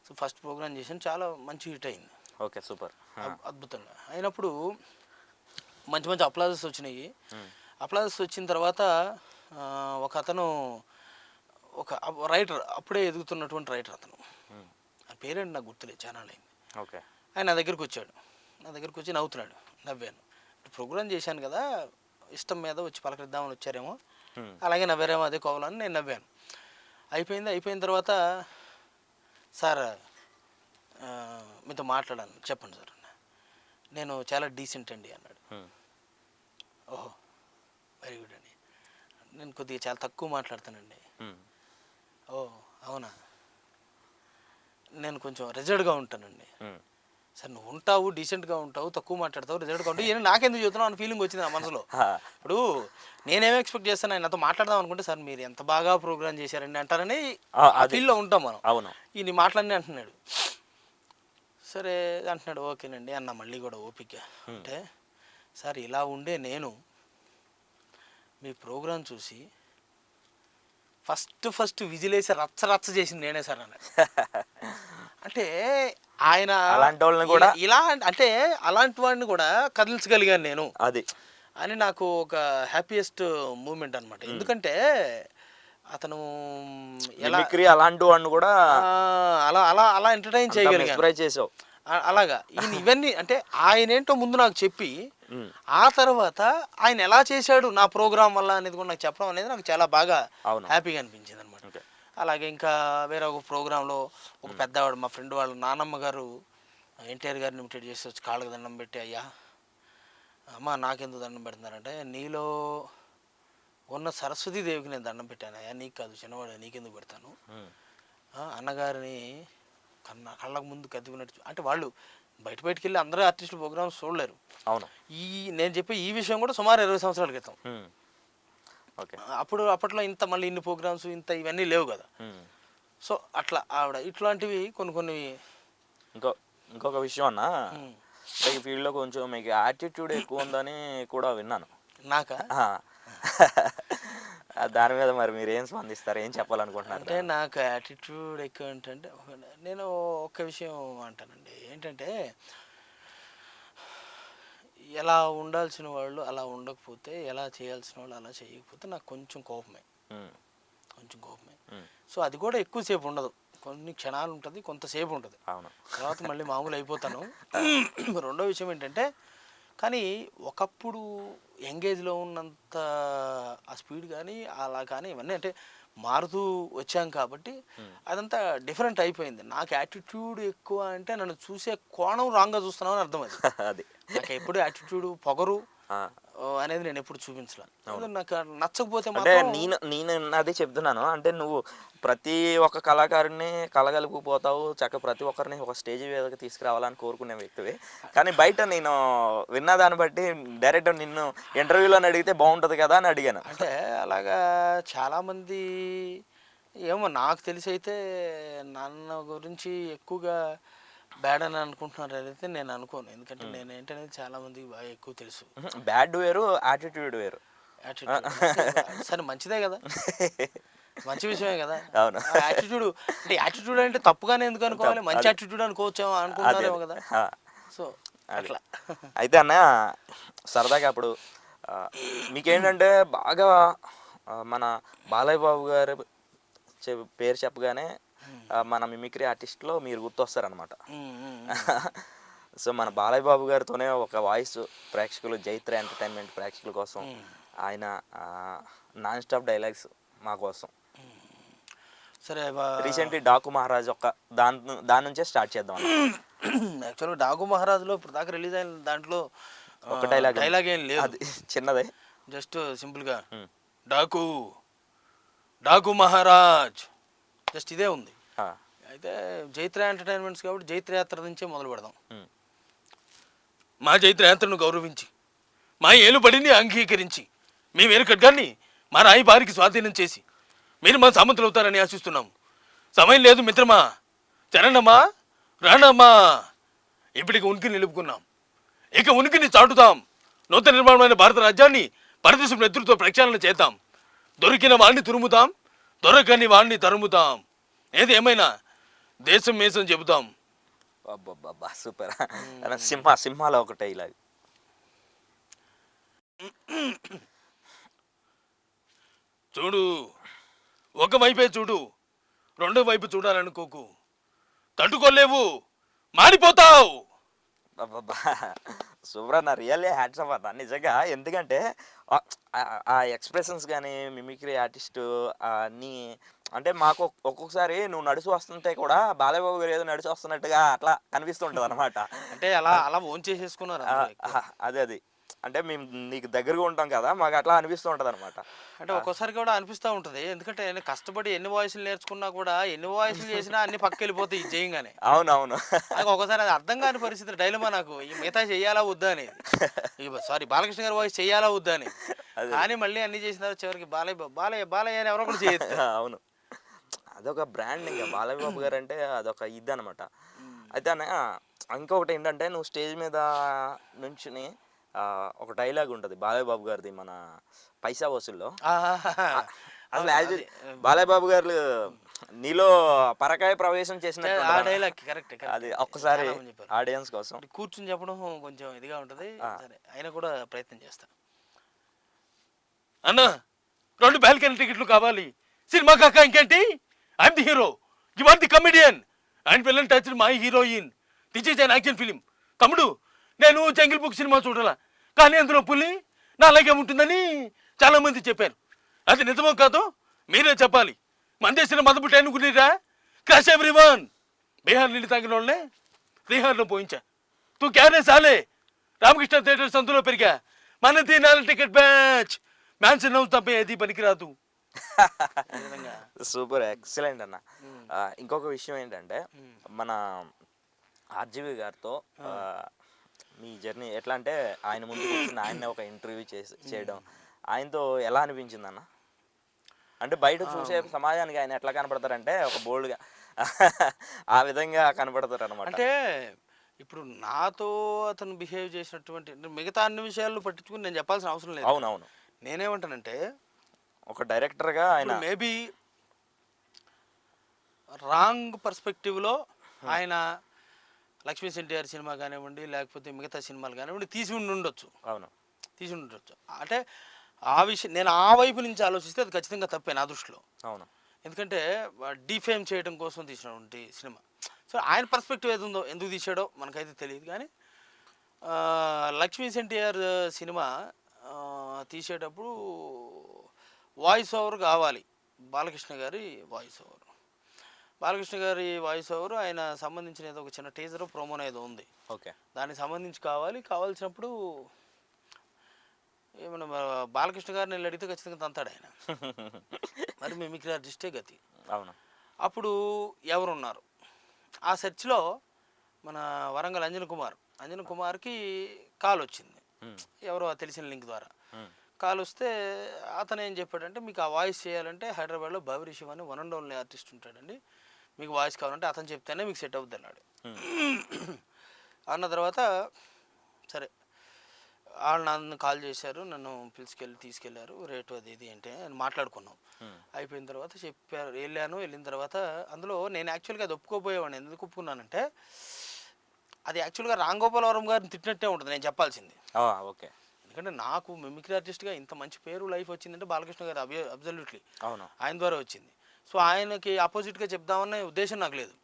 సో ఫస్ట్ ప్రోగ్రామ్ చేశాను, చాలా మంచి హిట్ అయింది. Okay, super. అద్భుతంగా అయినప్పుడు మంచి మంచి అప్లాజెస్ వచ్చినాయి. అప్లాజెస్ వచ్చిన తర్వాత ఒక అతను, ఒక రైటర్, అప్పుడే ఎదుగుతున్నటువంటి రైటర్ అతను, ఆ పేరేంటి నాకు గుర్తులేదు, చాలా అయింది. ఓకే. ఆయన నా దగ్గరికి వచ్చాడు. నా దగ్గరికి వచ్చి నవ్వుతున్నాడు. నవ్వాను. ప్రోగ్రామ్ చేశాను కదా, ఇష్టం మీద వచ్చి పలకరిద్దామని వచ్చారేమో, అలాగే నవ్వారేమో అదే కోవాలని నేను నవ్వాను. అయిపోయిన తర్వాత, సార్ మీతో మాట్లాడాను, చెప్పండి సార్ అన్న. నేను చాలా డీసెంట్ అండి అన్నాడు. ఓహో, వెరీ గుడ్ అండి. నేను కొద్దిగా చాలా తక్కువ మాట్లాడతానండి. ఓ అవునా, నేను కొంచెం రిజర్వ్డ్గా ఉంటానండి. సార్ నువ్వు ఉంటావు, డీసెంట్గా ఉంటావు, తక్కువ మాట్లాడతావు, రిజర్వ్డ్గా ఉంటావు, ఏం నాకెందుకు చెబుతున్నావు అని ఫీలింగ్ వచ్చింది నా మనసులో. ఇప్పుడు నేనేమో ఎక్స్పెక్ట్ చేస్తాను, ఆయన నాతో మాట్లాడదాం అనుకుంటే, సార్ మీరు ఎంత బాగా ప్రోగ్రామ్ చేశారండి అంటారని ఆ ఫీల్లో ఉంటాం మనం. అవును. ఈ నీ మాట్లాడి అంటున్నాడు. సరే అంటున్నాడు, ఓకేనండి అన్న. మళ్ళీ కూడా ఓపిక అంటే, సార్ ఇలా ఉండే నేను మీ ప్రోగ్రాం చూసి ఫస్ట్ విజిలేసి రచ్చ చేసింది నేనే సార్ అన్నాడు. అంటే ఆయన అలాంటి వాళ్ళని కూడా, ఇలా అంటే అలాంటి వాడిని కూడా కదిలించగలిగాను నేను, అది అని నాకు ఒక హ్యాపీయెస్ట్ మూమెంట్ అనమాట. ఎందుకంటే అతను అలాంటి వాడిని కూడా అలా ఎంటర్టైన్ చేయగలిగాను. అలాగా ఈయన ఇవన్నీ అంటే ఆయన ఏంటో ముందు నాకు చెప్పి, ఆ తర్వాత ఆయన ఎలా చేశాడు నా ప్రోగ్రాం వల్ల అనేది కూడా నాకు చెప్పడం అనేది నాకు చాలా బాగా హ్యాపీగా అనిపించింది అనమాట. అలాగే ఇంకా వేరే ఒక ప్రోగ్రాంలో ఒక పెద్దవాడు, మా ఫ్రెండ్ వాళ్ళ నానమ్మ గారు ఎన్టీఆర్ గారిని ఇమిటేట్ చేసి వచ్చి కాళ్ళకు దండం పెట్టి, అయ్యా అమ్మ నాకెందుకు దండం పెడుతున్నారంటే, నీలో ఉన్న సరస్వతీదేవికి నేను దండం పెట్టాను అయ్యా, నీకు కాదు చిన్నవాడు, నీకెందుకు పెడతాను, అన్నగారిని కళ్ళకు ముందు కదిపినట్టు. అంటే వాళ్ళు బయటకి వెళ్ళి అందరూ ఆర్టిస్టులు ప్రోగ్రామ్స్ చూడలేరు. అవును. నేను చెప్పే ఈ విషయం కూడా సుమారు 20 సంవత్సరాల క్రితం. అప్పట్లో ఇంత మళ్ళీ ఇన్ని ప్రోగ్రామ్స్ ఇంత ఇవన్నీ లేవు కదా. సో అట్లా ఆవిడ ఇట్లాంటివి కొన్ని ఇంకొక విషయం అన్న, ఈ ఫీల్డ్లో కొంచెం మీకు యాటిట్యూడ్ ఎక్కువ ఉందని కూడా విన్నాను. నాకా? దాని మీద మరి మీరు ఏం స్పందిస్తారు, ఏం చెప్పాలనుకుంటున్నారు? అంటే నాకు యాటిట్యూడ్ ఎక్కువ ఏంటంటే, నేను ఒక్క విషయం అంటానండి, ఏంటంటే ఎలా ఉండాల్సిన వాళ్ళు అలా ఉండకపోతే, ఎలా చేయాల్సిన వాళ్ళు అలా చేయకపోతే నాకు కొంచెం కోపమే. సో అది కూడా ఎక్కువసేపు ఉండదు, కొన్ని క్షణాలు ఉంటుంది, కొంతసేపు ఉంటుంది, తర్వాత మళ్ళీ మామూలు అయిపోతాను. రెండో విషయం ఏంటంటే, కానీ ఒకప్పుడు యంగేజ్లో ఉన్నంత ఆ స్పీడ్ కానీ అలా కానీ ఇవన్నీ అంటే మారుతూ వచ్చాం కాబట్టి అదంతా డిఫరెంట్ అయిపోయింది. నాకు యాటిట్యూడ్ ఎక్కువ అంటే నన్ను చూసే కోణం రాంగ్గా చూస్తున్నావు అని అర్థం. అది నాకు ఎప్పుడు యాటిట్యూడ్ పొగరు ఆ. అనేది నేను ఎప్పుడు చూపించలే. నాకు నచ్చకపోతే అంటే మాత్రం నేను అదే చెప్తున్నాను. అంటే నువ్వు ప్రతి ఒక్క కళాకారుడిని కలగలుపుకుపోతావు. ప్రతి ఒక్కరిని ఒక స్టేజ్ మీదకి తీసుకురావాలని కోరుకునే వ్యక్తివి. కానీ బయట నేను విన్న దాన్ని బట్టి డైరెక్ట్ నిన్ను ఇంటర్వ్యూలో అడిగితే బాగుంటుంది కదా అని అడిగాను. అంటే అలాగా చాలామంది ఏమో నాకు తెలిసి అయితే నన్ను గురించి ఎక్కువగా బ్యాడ్ అని అనుకుంటున్నారు అయితే నేను అనుకోను. ఎందుకంటే నేను ఏంటనేది చాలామందికి బాగా ఎక్కువ తెలుసు. బ్యాడ్ వేరు, యాటిట్యూడ్ వేరు. యాటిట్యూడ్ సరే మంచిదే కదా, మంచి విషయమే కదా. అవును. యాటిట్యూడ్ అంటే యాటిట్యూడ్ అంటే తప్పుగానే ఎందుకు అనుకోవాలి, మంచి యాటిట్యూడ్ అనుకోవచ్చు అనుకుంటున్నారేమో కదా. సో అట్లా అయితే అన్న సరదాగా అప్పుడు మీకేంటంటే బాగా మన బాలయ్య బాబు గారు పేరు చెప్పగానే మన మిమిక్రీ ఆర్టిస్ట్లో మీరు గుర్తొస్తారనమాట. సో మన బాలయ్య బాబు గారితోనే ఒక వాయిస్ ప్రేక్షకులు జైత్ర ఎంటర్టైన్మెంట్ ప్రేక్షకుల కోసం ఆయన నాన్ స్టాప్ డైలాగ్స్ మా కోసం. సరే రీసెంట్లీ డాకు మహారాజ్ ఒక దాని నుంచే స్టార్ట్ చేద్దాం అన్న. యాక్చువల్గా డాకు మహారాజ్లో ఇప్పుడు దాకా రిలీజ్ అయిన దాంట్లో ఒక డైలాగ్ ఏం లేదు, అది చిన్నదే, జస్ట్ సింపుల్గా డాకు డాకు మహారాజ్ జస్ట్ ఇదే ఉంది. అయితే జైత్ర ఎంటర్టైన్మెంట్స్ కాబట్టి జైత్ర యాత్ర నుంచే మొదలు పెడదాం. మా జైత్ర యాత్రను గౌరవించి మా ఏలుబడిని అంగీకరించి మీ వేరు ఖడ్గాన్ని మా రాయి బారికి స్వాధీనం చేసి మీరు మా సామంతులు అవుతారని ఆశిస్తున్నాము. సమయం లేదు మిత్రమా, చరణమ్మా రాణమ్మా, ఇప్పటికి ఉనికి నిలుపుకున్నాం, ఇక ఉనికిని చాటుతాం. నూతన నిర్మాణమైన భారత రాజ్యాన్ని పరదేశం నేతృత్వ ప్రక్షాళన చేద్దాం. దొరికిన వాడిని తురుముతాం, దొరకని వాడిని తరుముతాం. ఏది ఏమైనా దేశం మేసం చెబుతాం. అబ్బబ్బబ్బా సూపర్. సింహాలో ఒకటే ఇలాగ చూడు, ఒకవైపే చూడు, రెండో వైపు చూడాలనుకోకు, తట్టుకోలేవు, మాడిపోతావు. అబ్బబ్బా సూపర్ అన్న, రియల్లీ హ్యాట్స్ ఆఫ్ అన్న నిజంగా. ఎందుకంటే ఆ ఎక్స్ప్రెషన్స్ కానీ మిమిక్రీ ఆర్టిస్టు అన్నీ అంటే మాకు ఒక్కొక్కసారి నువ్వు నడిచి వస్తుంటే కూడా బాలయ్య బాబు గారు ఏదో నడిచి వస్తున్నట్టుగా అట్లా కనిపిస్తుంటుంది అనమాట. అంటే అలా ఓన్ చేసేసుకున్నారు అది అంటే మేము నీకు దగ్గరగా ఉంటాం కదా, మాకు అట్లా అనిపిస్తూ ఉంటుంది అనమాట. అంటే ఒక్కోసారి కూడా అనిపిస్తూ ఉంటుంది. ఎందుకంటే నేను కష్టపడి ఎన్ని వాయిస్లు నేర్చుకున్నా కూడా ఎన్ని వాయిస్లు చేసినా అన్ని పక్క వెళ్ళిపోతాయి ఇది చేయంగానే. అవునవును. ఒక్కోసారి అది అర్థం కాని పరిస్థితి, డైలమా నాకు ఈ మిగతా చెయ్యాలా వద్దా అనేది. సారీ బాలకృష్ణ గారి వాయిస్ చెయ్యాలా వద్దా అని. కానీ మళ్ళీ అన్ని చేసిన తర్వాత చివరికి బాలయ్య అని ఎవరో కూడా చేయొచ్చు. అవును, అదొక బ్రాండ్. ఇంకా బాలయ్య బాబు గారు అంటే అదొక ఇది అనమాట. అయితే అన్న ఇంకొకటి ఏంటంటే నువ్వు స్టేజ్ మీద నుంచుని ఒక డైలాగ్ ఉంటుంది బాలయ్య బాబు గారిది మన పైసా వసూల్లో. అసలు బాలయ్య బాబు గారు నీలో పరకాయ ప్రవేశం చేసినట్టు అది ఒక్కసారి ఆడియన్స్ కోసం కూర్చుని చెప్పడం కొంచెం ఇదిగా ఉంటుంది. సరే అయినా కూడా ప్రయత్నం చేస్తా. అన్న 2 బాల్కనీ టికెట్లు కావాలి, సినిమా కాక ఇంకేంటి, I'm the hero, you are the comedian and villain touch my heroine, this is an action film. తమ్ముడు నేను జంగిల్ బుక్ సినిమా చూడాల, కానీ అందులో పులి నా అలాగే ఉంటుందని చాలా మంది చెప్పారు. అది నిజమో కాదో మీరే చెప్పాలి. మన దేశంలో మదపుట్టి అనుకునేరా, క్రాష్ ఎవ్రీ వన్. బీహార్ నీళ్ళు తాగిన వాళ్ళనే బీహార్లో పోయించా. తూ క్యారే సాలే, రామకృష్ణ థియేటర్స్ అందులో పెరిగా, మన తినాలి టికెట్ బ్యాచ్, మ్యాన్షన్ హౌస్ తప్ప ఏది పనికిరాదు. సూపర్ ఎక్సలెంట్ అన్న. ఇంకొక విషయం ఏంటంటే మన ఆర్జీవి గారితో మీ జర్నీ ఎట్లా అంటే ఆయన ముందు కూర్చుని ఆయన్ని ఒక ఇంటర్వ్యూ చేయడం ఆయనతో ఎలా అనిపించింది అన్న? అంటే బయట చూసే సమాజానికి ఆయన ఎట్లా కనపడతారంటే ఒక బోల్డ్గా ఆ విధంగా కనపడతారు అనమాట. అంటే ఇప్పుడు నాతో అతను బిహేవ్ చేసినటువంటి మిగతా అన్ని విషయాల్లో పట్టించుకుని నేను చెప్పాల్సిన అవసరం లేదు. అవునవును. నేనేమంటానంటే ఒక డైరెక్టర్గా ఆయన మేబీ రాంగ్ పర్స్పెక్టివ్లో ఆయన లక్ష్మీ ఎన్టీఆర్ సినిమా కానివ్వండి, లేకపోతే మిగతా సినిమాలు కానివ్వండి తీసి ఉండొచ్చు. అవును, తీసి ఉండొచ్చు. అంటే ఆ విషయం నేను ఆ వైపు నుంచి ఆలోచిస్తే అది ఖచ్చితంగా తప్పే నా దృష్టిలో. అవును, ఎందుకంటే డిఫేమ్ చేయడం కోసం తీసినటువంటి సినిమా. సో ఆయన పర్స్పెక్టివ్ ఏది ఉందో ఎందుకు తీసాడో మనకైతే తెలియదు. కానీ లక్ష్మీ ఎన్టీఆర్ సినిమా తీసేటప్పుడు వాయిస్ ఓవర్ కావాలి, బాలకృష్ణ గారి వాయిస్ ఓవర్. బాలకృష్ణ గారి వాయిస్ ఓవర్ ఆయన సంబంధించిన ఏదో ఒక చిన్న టీజర్ ప్రోమోనో ఏదో ఉంది. ఓకే, దానికి సంబంధించి కావాల్సినప్పుడు ఏమన్నా బాలకృష్ణ గారిని వెళ్ళి అడిగితే ఖచ్చితంగా తంతాడు ఆయన. మరి మిమిక్రీ ఆర్టిస్టే గతి. అవును. అప్పుడు ఎవరున్నారు ఆ సెర్చ్లో మన వరంగల్ అంజన్ కుమార్కి కాల్ వచ్చింది. ఎవరో తెలిసిన లింక్ ద్వారా కాల్ వస్తే అతను ఏం చెప్పాడంటే, మీకు ఆ వాయిస్ చేయాలంటే హైదరాబాద్లో బాబరి శివ అని వన్ అండ్ ఓన్లీ ఆర్టిస్ట్ ఉంటాడండి, మీకు వాయిస్ కావాలంటే అతను చెప్తేనే మీకు సెట్ అవుద్ది అన్నాడు. అన్న తర్వాత సరే వాళ్ళు నన్ను కాల్ చేశారు, నన్ను తీసుకెళ్ళారు, రేటు అది ఇది అంటే అని మాట్లాడుకున్నాం. అయిపోయిన తర్వాత చెప్పారు, వెళ్ళిన తర్వాత అందులో నేను యాక్చువల్గా అది ఒప్పుకోపోయేవాడిని. ఎందుకు ఒప్పుకున్నానంటే అది యాక్చువల్గా రామ్ గోపాల్ వరం గారిని తిట్టినట్టే ఉంటుంది నేను చెప్పాల్సింది. ఓకే. ఎందుకంటే నాకు మిమిక్రీ ఆర్టిస్ట్గా ఇంత మంచి పేరు లైఫ్ వచ్చిందంటే బాలకృష్ణ గారు అబ్జల్యూట్లీ అవును. ఆయన ద్వారా వచ్చింది. సో ఆయనకి ఆపోజిట్గా చెప్దామనే ఉద్దేశం నాకు లేదు.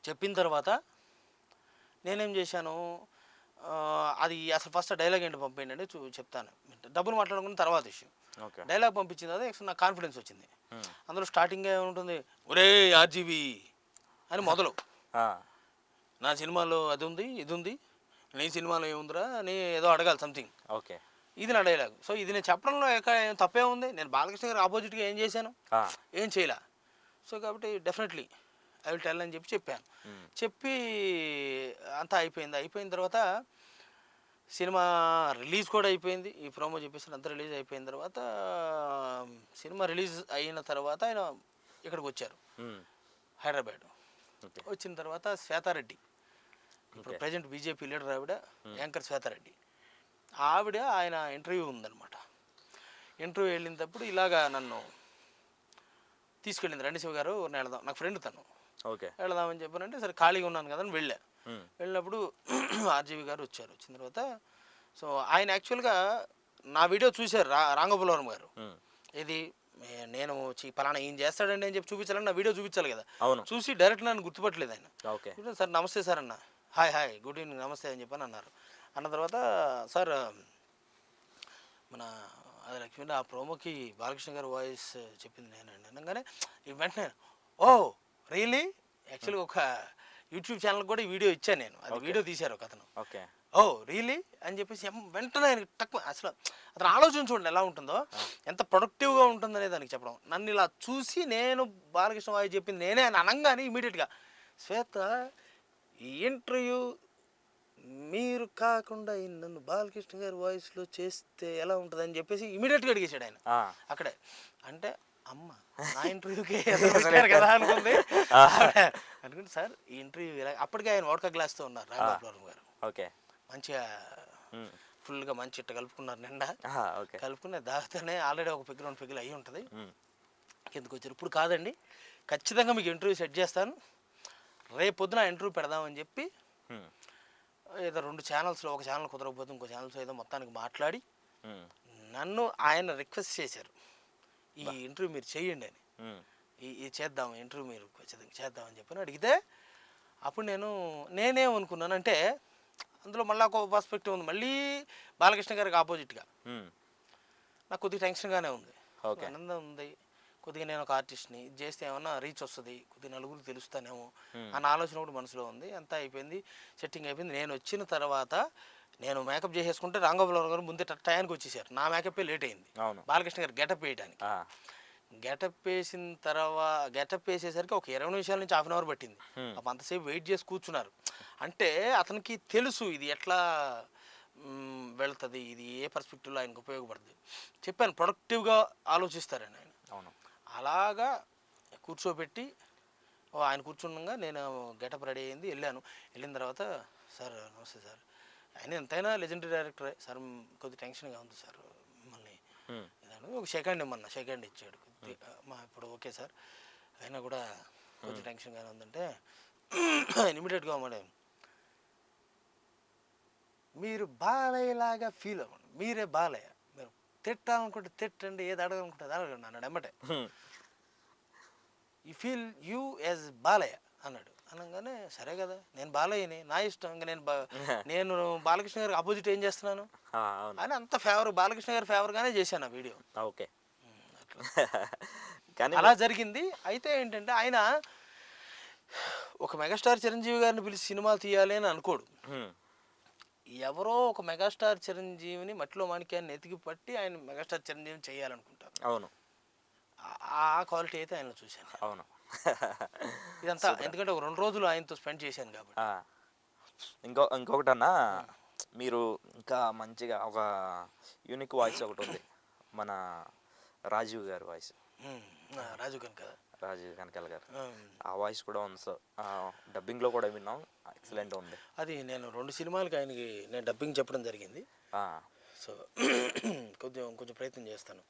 చెప్పిన తర్వాత నేనేం చేశాను, అది అసలు ఫస్ట్ డైలాగ్ ఏంటి పంపేయండి అంటే చెప్తాను, డబ్బులు మాట్లాడుకున్న తర్వాత విషయం. డైలాగ్ పంపించిన తర్వాత నాకు కాన్ఫిడెన్స్ వచ్చింది. అందులో స్టార్టింగ్ ఏముంటుంది, ఒరే ఆర్జీవి అని మొదలు, నా సినిమాలో అది ఉంది ఇది ఉంది, నీ సినిమాలో ఏముందిరా అని ఏదో అడగాలి సంథింగ్. ఓకే. ఇది నా డైలాగ్. సో ఇది నేను చెప్పడంలో తప్పే ఉంది. నేను బాలకృష్ణ గారు ఆపోజిట్గా ఏం చేశాను, ఏం చేయలే. సో కాబట్టి డెఫినెట్లీ ఐ విల్ టెల్ అని చెప్పాను. చెప్పి అంతా అయిపోయిన తర్వాత సినిమా రిలీజ్ కూడా అయిపోయింది. ఈ ప్రోమో చెప్పేసి అంతా రిలీజ్ అయిపోయిన తర్వాత సినిమా రిలీజ్ అయిన తర్వాత ఆయన ఇక్కడికి వచ్చారు హైదరాబాద్. వచ్చిన తర్వాత శ్వేతారెడ్డి, ఇప్పుడు ప్రజెంట్ బీజేపీ లీడర్ ఆవిడ, యాంకర్ శ్వేతారెడ్డి, ఆయన ఇంటర్వ్యూ ఉందన్నమాట. ఇంటర్వ్యూ వెళ్ళినప్పుడు ఇలాగా నన్ను తీసుకెళ్ళింది, రండి శివ గారు వెళదాం, నాకు ఫ్రెండ్ తను, వెళదామని చెప్పానంటే సరే ఖాళీగా ఉన్నాను కదా అని వెళ్ళినప్పుడు ఆర్జీవి గారు వచ్చారు. వచ్చిన తర్వాత సో ఆయన యాక్చువల్గా నా వీడియో చూశారు రాంగోపాలవరం గారు. ఇది నేను పలానా ఏం చేస్తాడండి అని చెప్పి చూపించాలని నా వీడియో చూపించాలి కదా. చూసి డైరెక్ట్ నన్ను గుర్తుపట్టలేదు ఆయన. సార్ నమస్తే సార్ అన్న, హాయ్ గుడ్ ఈవినింగ్ నమస్తే అని చెప్పని అన్నారు. అన్న తర్వాత సార్ మన అది యాక్చువల్లీ ఆ ప్రోమోకి బాలకృష్ణ గారు వాయిస్ చెప్పింది నేనండి అనగానే వెంటనే ఓ రియలీ, యాక్చువల్గా ఒక యూట్యూబ్ ఛానల్ కూడా ఈ వీడియో ఇచ్చాను నేను, అది వీడియో తీశారు ఒక అతను. ఓ రియలీ అని చెప్పేసి వెంటనే ఆయన తక్కువ అసలు అతను ఆలోచించుకోండి ఎలా ఉంటుందో, ఎంత ప్రొడక్టివ్గా ఉంటుందనే దానికి చెప్పడం. నన్ను ఇలా చూసి నేను బాలకృష్ణ వాయిస్ చెప్పింది నేనే అని అనగానే ఇమీడియట్గా శ్వేత ఈ ఇంటర్వ్యూ మీరు కాకుండా నన్ను బాలకృష్ణ గారి వాయిస్లో చేస్తే ఎలా ఉంటుంది అని చెప్పేసి ఇమీడియట్గా అడిగేశాడు ఆయన అక్కడే. అంటే అమ్మ నా ఇంటర్వ్యూకి కదా అనుకుంది అనుకుంటే సార్ ఈ ఇంటర్వ్యూ ఇలా. అప్పటికే ఆయన వోడ్కా గ్లాస్తో ఉన్నారు రాఘవపురం గారు. మంచిగా ఫుల్గా మంచి ఇట్ట కలుపుకున్నారు నిండా. కలుపుకునే దాగితేనే ఆల్రెడీ ఒక పెగ్గు 2 పెగ్గులు అయ్యి ఉంటుంది. కిందకు వచ్చారు, ఇప్పుడు కాదండి ఖచ్చితంగా మీకు ఇంటర్వ్యూ సెట్ చేస్తాను, రేపు పొద్దున ఇంటర్వ్యూ పెడదామని చెప్పి ఏదో 2 ఛానల్స్లో, ఒక ఛానల్ కుదరకపోతే ఇంకో ఛానల్స్ ఏదో మొత్తానికి మాట్లాడి నన్ను ఆయన రిక్వెస్ట్ చేశారు, ఈ ఇంటర్వ్యూ మీరు చేయండి అని, ఇది చేద్దాం ఇంటర్వ్యూ మీరు ఖచ్చితంగా చేద్దామని చెప్పని అడిగితే అప్పుడు నేనేమనుకున్నానంటే అందులో మళ్ళీ ఒక పర్స్పెక్టివ్ ఉంది, మళ్ళీ బాలకృష్ణ గారికి ఆపోజిట్గా నాకు కొద్దిగా టెన్షన్గానే ఉంది, ఆనందం ఉంది. కొద్దిగా నేను ఒక ఆర్టిస్ట్ని ఇది చేస్తే ఏమన్నా రీచ్ వస్తుంది, కొద్దిగా నలుగురికి తెలుస్తానేమో అన్న ఆలోచన కూడా మనసులో ఉంది. అంతా అయిపోయింది, సెట్టింగ్ అయిపోయింది. నేను వచ్చిన తర్వాత నేను మేకప్ చేసేసుకుంటే రాంగోపాల్ గారు ముందే టయానికి వచ్చేసారు. నా మేకప్ లేట్ అయింది, బాలకృష్ణ గారు గెటప్ వేయడానికి. గెటప్ వేసిన తర్వాత గెటప్ వేసేసరికి ఒక 20 నిమిషాల నుంచి హాఫ్ అన్ అవర్ పట్టింది. అంతసేపు వెయిట్ చేసి కూర్చున్నారు. అంటే అతనికి తెలుసు ఇది ఎట్లా వెళ్తుంది, ఇది ఏ పర్స్పెక్టివ్లో ఆయనకు ఉపయోగపడుతుంది. చెప్పాను ప్రొడక్టివ్గా ఆలోచిస్తారని ఆయన. అలాగా కూర్చోబెట్టి ఆయన కూర్చుండగా నేను గెటప్ రెడీ అయింది, వెళ్ళిన తర్వాత సార్ నమస్తే సార్, ఆయన ఎంతైనా లెజెండరీ డైరెక్టరే సార్, కొద్దిగా టెన్షన్గా ఉంది సార్ మిమ్మల్ని ఇదాను, ఒక సెకండ్ ఇచ్చాడు ఇప్పుడు ఓకే సార్, అయినా కూడా కొంచెం టెన్షన్గానే ఉందంటే ఆయన ఇమీడియట్గా మేడం మీరు బాలయ్యలాగా ఫీల్ అవ్వండి, మీరే బాలయ్య, మీరు తిట్టాలనుకుంటే తిట్టండి, ఏది అడగాలనుకుంటే అది అడగండి అన్నాడు ఎమ్మటే. You feel you as Balayya అన్నాడు. అనగానే సరే కదా నేను బాలయ్యని, నా ఇష్టం, ఇంకా నేను బాలకృష్ణ గారికి ఆపోజిట్ ఏం చేస్తున్నాను అని అంత బాలకృష్ణ గారి ఫేవర్గానే చేశాను ఆ వీడియో. ఓకే, అలా జరిగింది. అయితే ఏంటంటే ఆయన ఒక మెగాస్టార్ చిరంజీవి గారిని పిలిచి సినిమాలు తీయాలి అని అనుకోడు. ఎవరో ఒక మెగాస్టార్ చిరంజీవిని మట్టిలో మాణిక్యాన్ని ఎతికి పట్టి ఆయన మెగాస్టార్ చిరంజీవిని చేయాలనుకుంటారు. అవును. ఆ క్వాలిటీ అయితే ఆయనలో చూశాను. అవును. ఇదంతా సూపర్. ఎందుకంటే ఒక 2 రోజులు ఆయనతో స్పెండ్ చేశాను కాబట్టి. ఆ! ఇంకొకటన్నా మీరు ఇంకా మంచిగా ఒక యూనిక్ వాయిస్ ఒకటుంది. మన రాజీవ్ గారి వాయిస్. హ్మ్. రాజు కనుక. రాజీవ్ కనకాల గారు. హ్మ్. ఆ వాయిస్ కూడా ఉంది. సో, డబ్బింగ్‌లో కూడా విన్నాం. ఎక్సలెంట్ ఉంది. అది నేను 2 సినిమాలకి ఆయనకి నేను డబ్బింగ్ చెప్పడం జరిగింది. ఆ! సో కొంచెం కొంచెం ప్రయత్నం చేస్తాను.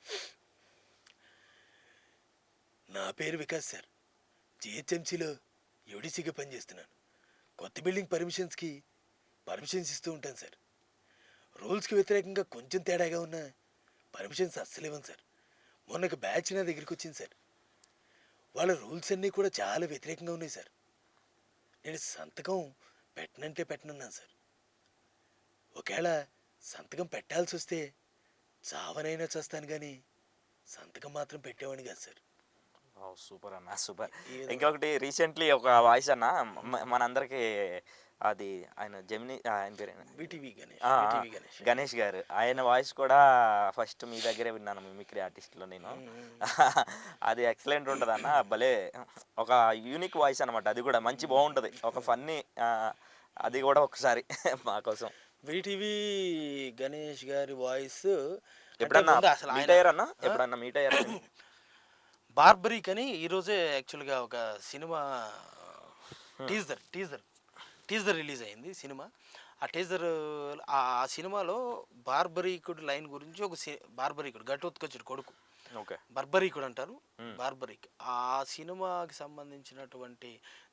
నా పేరు వికాస్ సార్. జిహెచ్ఎంసీలో యూడీసీగా పనిచేస్తున్నాను. కొత్త బిల్డింగ్ పర్మిషన్స్ ఇస్తూ ఉంటాను సార్. రూల్స్కి వ్యతిరేకంగా కొంచెం తేడాగా ఉన్నా పర్మిషన్స్ అస్సలు ఇవ్వను సార్. మొన్న ఒక బ్యాచ్ నా దగ్గరికి వచ్చింది సార్. వాళ్ళ రూల్స్ అన్నీ కూడా చాలా వ్యతిరేకంగా ఉన్నాయి సార్. నేను సంతకం పెట్టనంటే పెట్టనన్నాను సార్. ఒకవేళ సంతకం పెట్టాల్సి వస్తే చావనైనా చేస్తాను కానీ సంతకం మాత్రం పెట్టేవాడిని కాదు సార్. సూపర్ అన్న, సూపర్. ఏదో ఇంకొకటి రీసెంట్లీ ఒక వాయిస్ అన్న మనందరికీ అది ఆయన జెమిని ఆయన పేరు బీటీవీ గణేష్ ఆ, ఆ, బీటీవీ గణేష్. గణేష్ గారు. ఆయన వాయిస్ కూడా ఫస్ట్ మీ దగ్గరే విన్నాను మిమిక్రీ ఆర్టిస్ట్లో నేను. అది ఎక్సలెంట్ ఉంటుంది అన్న. భలే ఒక యూనిక్ వాయిస్ అనమాట. అది కూడా మంచి బాగుంటుంది. ఒక ఫన్నీ అది కూడా ఒకసారి మా కోసం. బీటీవీ గణేష్ గారి వాయిస్ ఎప్పుడన్నా అసలు మీట్ ఆయన అయ్యారన్నా? ఎప్పుడన్నా మీట్ అయ్యారా? బార్బరీక్ అని ఈరోజే యాక్చువల్గా ఒక cinema teaser teaser teaser release అయింది సినిమా. ఆ టీజర్ ఆ సినిమాలో బార్బరీకుడు లైన్ గురించి ఒక బార్బరీకుడు ఘటోత్కచుడు కొడుకు ఓకే. బర్బరీకుడు అంటారు. బార్బరీక్ ఆ సినిమాకి సంబంధించినటువంటి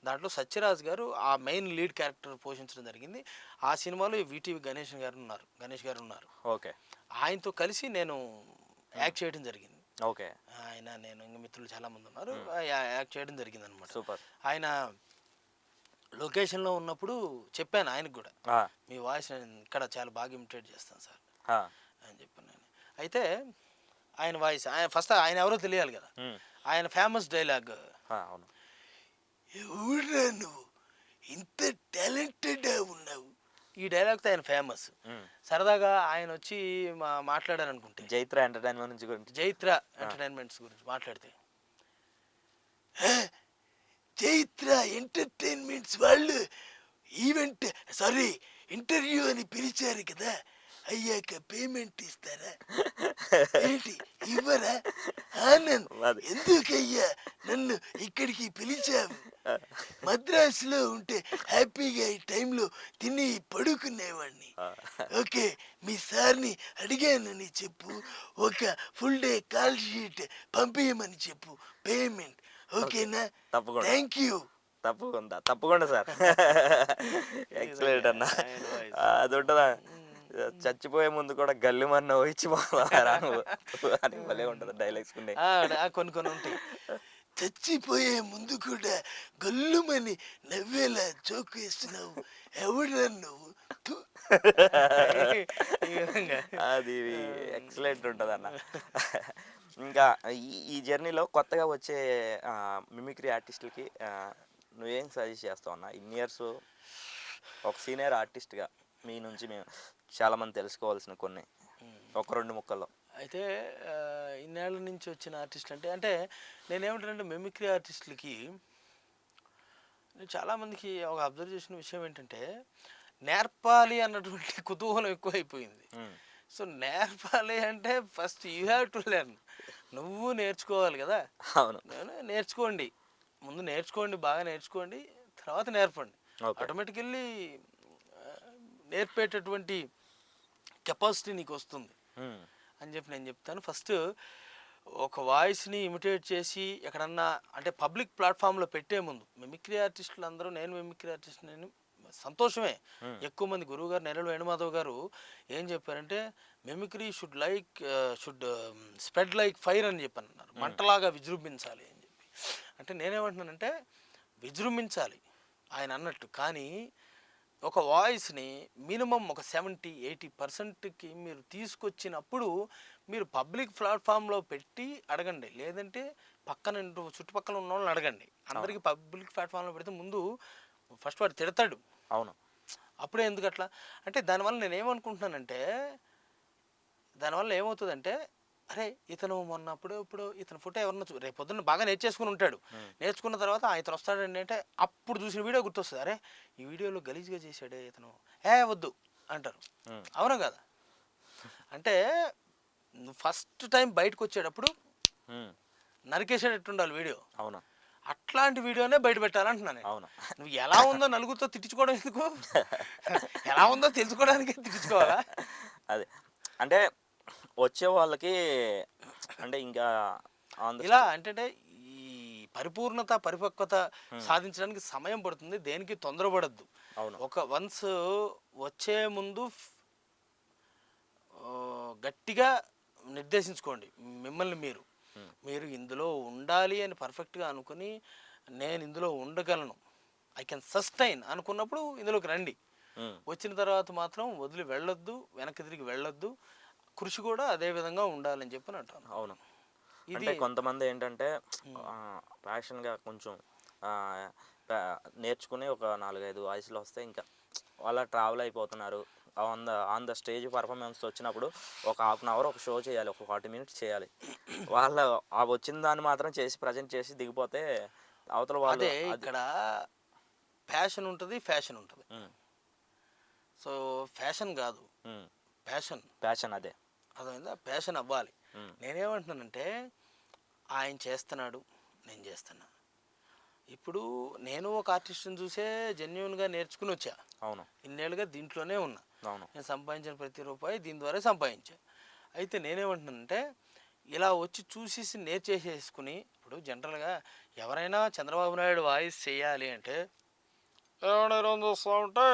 దాంట్లో సత్యరాజ్ గారు ఆ మెయిన్ లీడ్ క్యారెక్టర్ పోషించడం జరిగింది. ఆ సినిమాలో వీటీవీ గణేష్ గారు ఉన్నారు. ఓకే. ఆయనతో కలిసి నేను యాక్ట్ చేయడం జరిగింది. ఓకే. నేను ఇంకా మిత్రులు చాలామంది ఉన్నారు. యాక్ట్ చేయడం జరిగింది అనమాట. సూపర్. ఆయన లొకేషన్లో ఉన్నప్పుడు చెప్పాను ఆయనకు కూడా, ఆ, మీ వాయిస్ నేను ఇక్కడ చాలా బాగా ఇమిటేట్ చేస్తాను సార్ ఆ, అని చెప్పాను నేను. అయితే ఆయన వాయిస్ ఫస్ట్ ఆయన ఎవరో తెలియాలి కదా. ఆయన ఫేమస్ డైలాగ్, అవును. ఎవరురా నువ్వు ఇంత టాలెంటెడ్ ఉన్నావు, ఈ డైలాగ్తో ఆయన ఫేమస్. సరదాగా ఆయన వచ్చి మాట్లాడారు అనుకుంటే జైత్ర ఎంటర్టైన్మెంట్ గురించి. జైత్ర ఎంటర్టైన్మెంట్స్ గురించి మాట్లాడితే, చైత్ర ఎంటర్టైన్మెంట్స్ వాళ్ళు ఇంటర్వ్యూ అని పిలిచారు కదా, అయ్యాక పేమెంట్ ఇస్తారా ఏంటి, ఇవ్వరా? ఆనంద్, ఎందుకయ్యా నన్ను ఇక్కడికి పిలిచావు? మద్రాసులో ఉంటే హ్యాపీగా ఈ టైంలో తిని పడుకునేవాడిని. ఓకే, మీ సార్ని అడిగానని చెప్పు, ఒక ఫుల్ డే కాల్ షీట్ పంపించమని చెప్పు, పేమెంట్ ఓకేనా? తప్పకుండా. Thank you. తప్పకుండా సార్. ఎక్సలెంట్ అన్న. అది ఉంటుందా, చచ్చిపోయే ముందు కూడా గల్లిమన్న వచ్చి అని భలే ఉంటుంది డైలాగ్స్ ఉన్నాయి. కొన్ని కొన్ని ఉంటాయి. చచ్చిపోయే ముందు కూడా గల్లుమని నవ్వేలా జోకు వేస్తున్నావు, ఎవడా నువ్వు? అది ఎక్సలెంట్ ఉంటుంది అన్న. ఇంకా ఈ జర్నీలో కొత్తగా వచ్చే మిమిక్రీ ఆర్టిస్టులకి నువ్వేం సజెస్ట్ చేస్తావు అన్న? ఇన్ని ఇయర్స్ ఒక సీనియర్ ఆర్టిస్ట్గా మీ నుంచి మేము చాలామంది తెలుసుకోవాల్సిన కొన్ని ఒక 2 ముక్కల్లో. అయితే ఇన్నేళ్ళ నుంచి వచ్చిన ఆర్టిస్ట్ అంటే నేనేమంటానంటే మిమిక్రీ ఆర్టిస్టులకి నేను చాలామందికి ఒక అబ్జర్వ్ చేసిన విషయం ఏంటంటే, నేర్పాలి అన్నటువంటి కుతూహలం ఎక్కువైపోయింది. సో నేర్పాలి అంటే first you have to learn. నువ్వు నేర్చుకోవాలి కదా. అవును. నేర్చుకోండి, ముందు నేర్చుకోండి, బాగా నేర్చుకోండి, తర్వాత నేర్పండి. ఆటోమేటికల్లీ నేర్పేటటువంటి కెపాసిటీ నీకు వస్తుంది అని చెప్పి నేను చెప్తాను. ఫస్ట్ ఒక వాయిస్ని ఇమిటేట్ చేసి ఎక్కడన్నా అంటే పబ్లిక్ ప్లాట్ఫామ్లో పెట్టే ముందు మిమిక్రీ ఆర్టిస్టులు అందరూ, నేను మిమిక్రీ ఆర్టిస్ట్, నేను సంతోషమే. ఎక్కువ మంది గురువు గారు నెరలు వేణుమాధవ్ గారు ఏం చెప్పారంటే, mimicry should spread like fire అని చెప్పి అన్నారు. మంటలాగా విజృంభించాలి అని చెప్పి. అంటే నేనేమంటున్నానంటే విజృంభించాలి ఆయన అన్నట్టు, కానీ ఒక వాయిస్ని మినిమం ఒక 70-80%కి మీరు తీసుకొచ్చినప్పుడు మీరు పబ్లిక్ ప్లాట్ఫామ్లో పెట్టి అడగండి. లేదంటే పక్కన చుట్టుపక్కల ఉన్న వాళ్ళని అడగండి. అందరికీ పబ్లిక్ ప్లాట్ఫామ్లో పెడితే ముందు ఫస్ట్ వాడు తిడతాడు. అవును. అప్పుడే ఎందుకు అట్లా అంటే దానివల్ల నేను ఏమనుకుంటున్నానంటే దానివల్ల ఏమవుతుందంటే అరే ఇతను మొన్న ఇప్పుడు ఇతను ఫోటో ఎవరన్నా రేపు పొద్దున్న బాగా నేర్చేసుకుని ఉంటాడు. నేర్చుకున్న తర్వాత ఇతను వస్తాడండి అంటే అప్పుడు చూసిన వీడియో గుర్తొస్తుంది. అరే ఈ వీడియోలో గలీజ్గా చేశాడే ఇతను, వద్దు అంటారు. అవునా కదా? అంటే ఫస్ట్ టైం బయటకు వచ్చేటప్పుడు నరికేసేటట్టు ఉండాలి వీడియో. అవును, అట్లాంటి వీడియోనే బయట పెట్టాలంటున్నాను నేను. అవును. నువ్వు ఎలా ఉందో నలుగురితో తిట్టించుకోవడం ఎందుకు? ఎలా ఉందో తెలుసుకోవడానికి తిట్టించుకోవాలా? అదే అంటే వచ్చే వాళ్ళకి అంటే ఇంకా ఆన్ ద ఇలా అంటే ఈ పరిపూర్ణత పరిపక్వత సాధించడానికి సమయం పడుతుంది. దేనికి తొందరపడద్దు. అవును, ఒక వన్స్ వచ్చే ముందు గట్టిగా నిర్దేశించుకోండి మిమ్మల్ని మీరు. మీరు ఇందులో ఉండాలి అని పర్ఫెక్ట్గా అనుకుని నేను ఇందులో ఉండగలను, ఐ కెన్ సస్టైన్ అనుకున్నప్పుడు ఇందులోకి రండి. వచ్చిన తర్వాత మాత్రం వదిలి వెళ్ళొద్దు, వెనక్కి తిరిగి వెళ్ళొద్దు. కృషి కూడా అదే విధంగా ఉండాలని చెప్పి అంటాను. అవును. అంటే కొంతమంది ఏంటంటే ప్యాషన్గా కొంచెం నేర్చుకుని ఒక 4-5 వాయిస్లు వస్తే ఇంకా వాళ్ళ ట్రావెల్ అయిపోతున్నారు. ఆన్ ద స్టేజ్ పర్ఫార్మెన్స్ వచ్చినప్పుడు ఒక హాఫ్ అన్ అవర్ ఒక షో చేయాలి, ఒక 40 మినిట్స్ చేయాలి. వాళ్ళ ఆ వచ్చిన దాన్ని మాత్రం చేసి ప్రజెంట్ చేసి దిగిపోతే అవతల వాళ్ళు అదే ఇక్కడ ప్యాషన్ ఉంటుంది, ఫ్యాషన్ ఉంటుంది. సో ఫ్యాషన్ కాదు, ప్యాషన్ అదే అదైందా? ప్యాషన్ అవ్వాలి. నేనేమంటున్నానంటే ఆయన చేస్తున్నాడు, నేను చేస్తున్నా. ఇప్పుడు నేను ఒక ఆర్టిస్ట్ని చూసే జెన్యున్గా నేర్చుకుని వచ్చా. అవును, ఇన్నేళ్ళుగా దీంట్లోనే ఉన్నా. అవును, నేను సంపాదించిన ప్రతి రూపాయి దీని ద్వారా సంపాదించా. అయితే నేనేమంటున్నానంటే ఇలా వచ్చి చూసేసి నేర్చేసేసుకుని ఇప్పుడు జనరల్గా ఎవరైనా చంద్రబాబు నాయుడు వాయిస్ చేయాలి అంటే చూస్తూ ఉంటే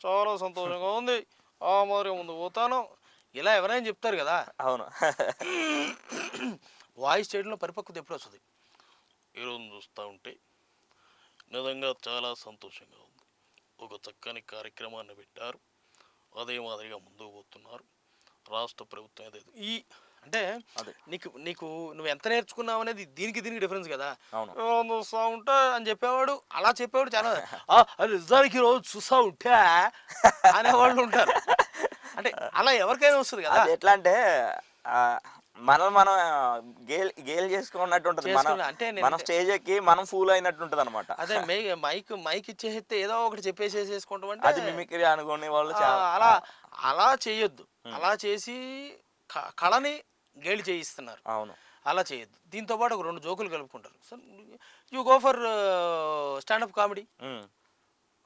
చాలా సంతోషంగా ఉంది, మరి ముందు పోతాను, ఇలా ఎవరైనా చెప్తారు కదా. అవును. వాయిస్ చేయడంలో పరిపక్వత ఎప్పుడు వస్తుంది? ఈరోజు చూస్తూ ఉంటే నిజంగా చాలా సంతోషంగా ఉంది, ఒక చక్కని కార్యక్రమాన్ని పెట్టారు, అదే మాదిరిగా ముందుకు పోతున్నారు రాష్ట్ర ప్రభుత్వం. ఏదైతే ఈ అంటే నీకు నీకు నువ్వు ఎంత నేర్చుకున్నావు అనేది దీనికి డిఫరెన్స్ కదా. చూస్తూ ఉంటా అని చెప్పేవాడు, అలా చెప్పేవాడు చాలా అది నిజానికి రోజు చూస్తూ ఉంటే అనేవాళ్ళు ఉంటారు. అంటే అలా ఎవరికైనా వస్తుంది కదా. ఎట్లా అంటే మనం గేల్ చేసుకున్నట్టు ఉంటుంది. అంటే మనం స్టేజ్ ఎక్కి మనం ఫూల్ అయినట్టు ఉంటుంది అనమాట. అదే మైక్ ఇచ్చేస్తే ఏదో ఒకటి చెప్పేసేసుకుంటాం అంటే అది మిమిక్రీ అనుకునే వాళ్ళు అలా చేయొద్దు. అలా చేసి కళని గేలి చేయిస్తున్నారు. అవును, అలా చేయొద్దు. దీంతో పాటు ఒక 2 జోకులు కలుపుకుంటారు. So you go for standup comedy.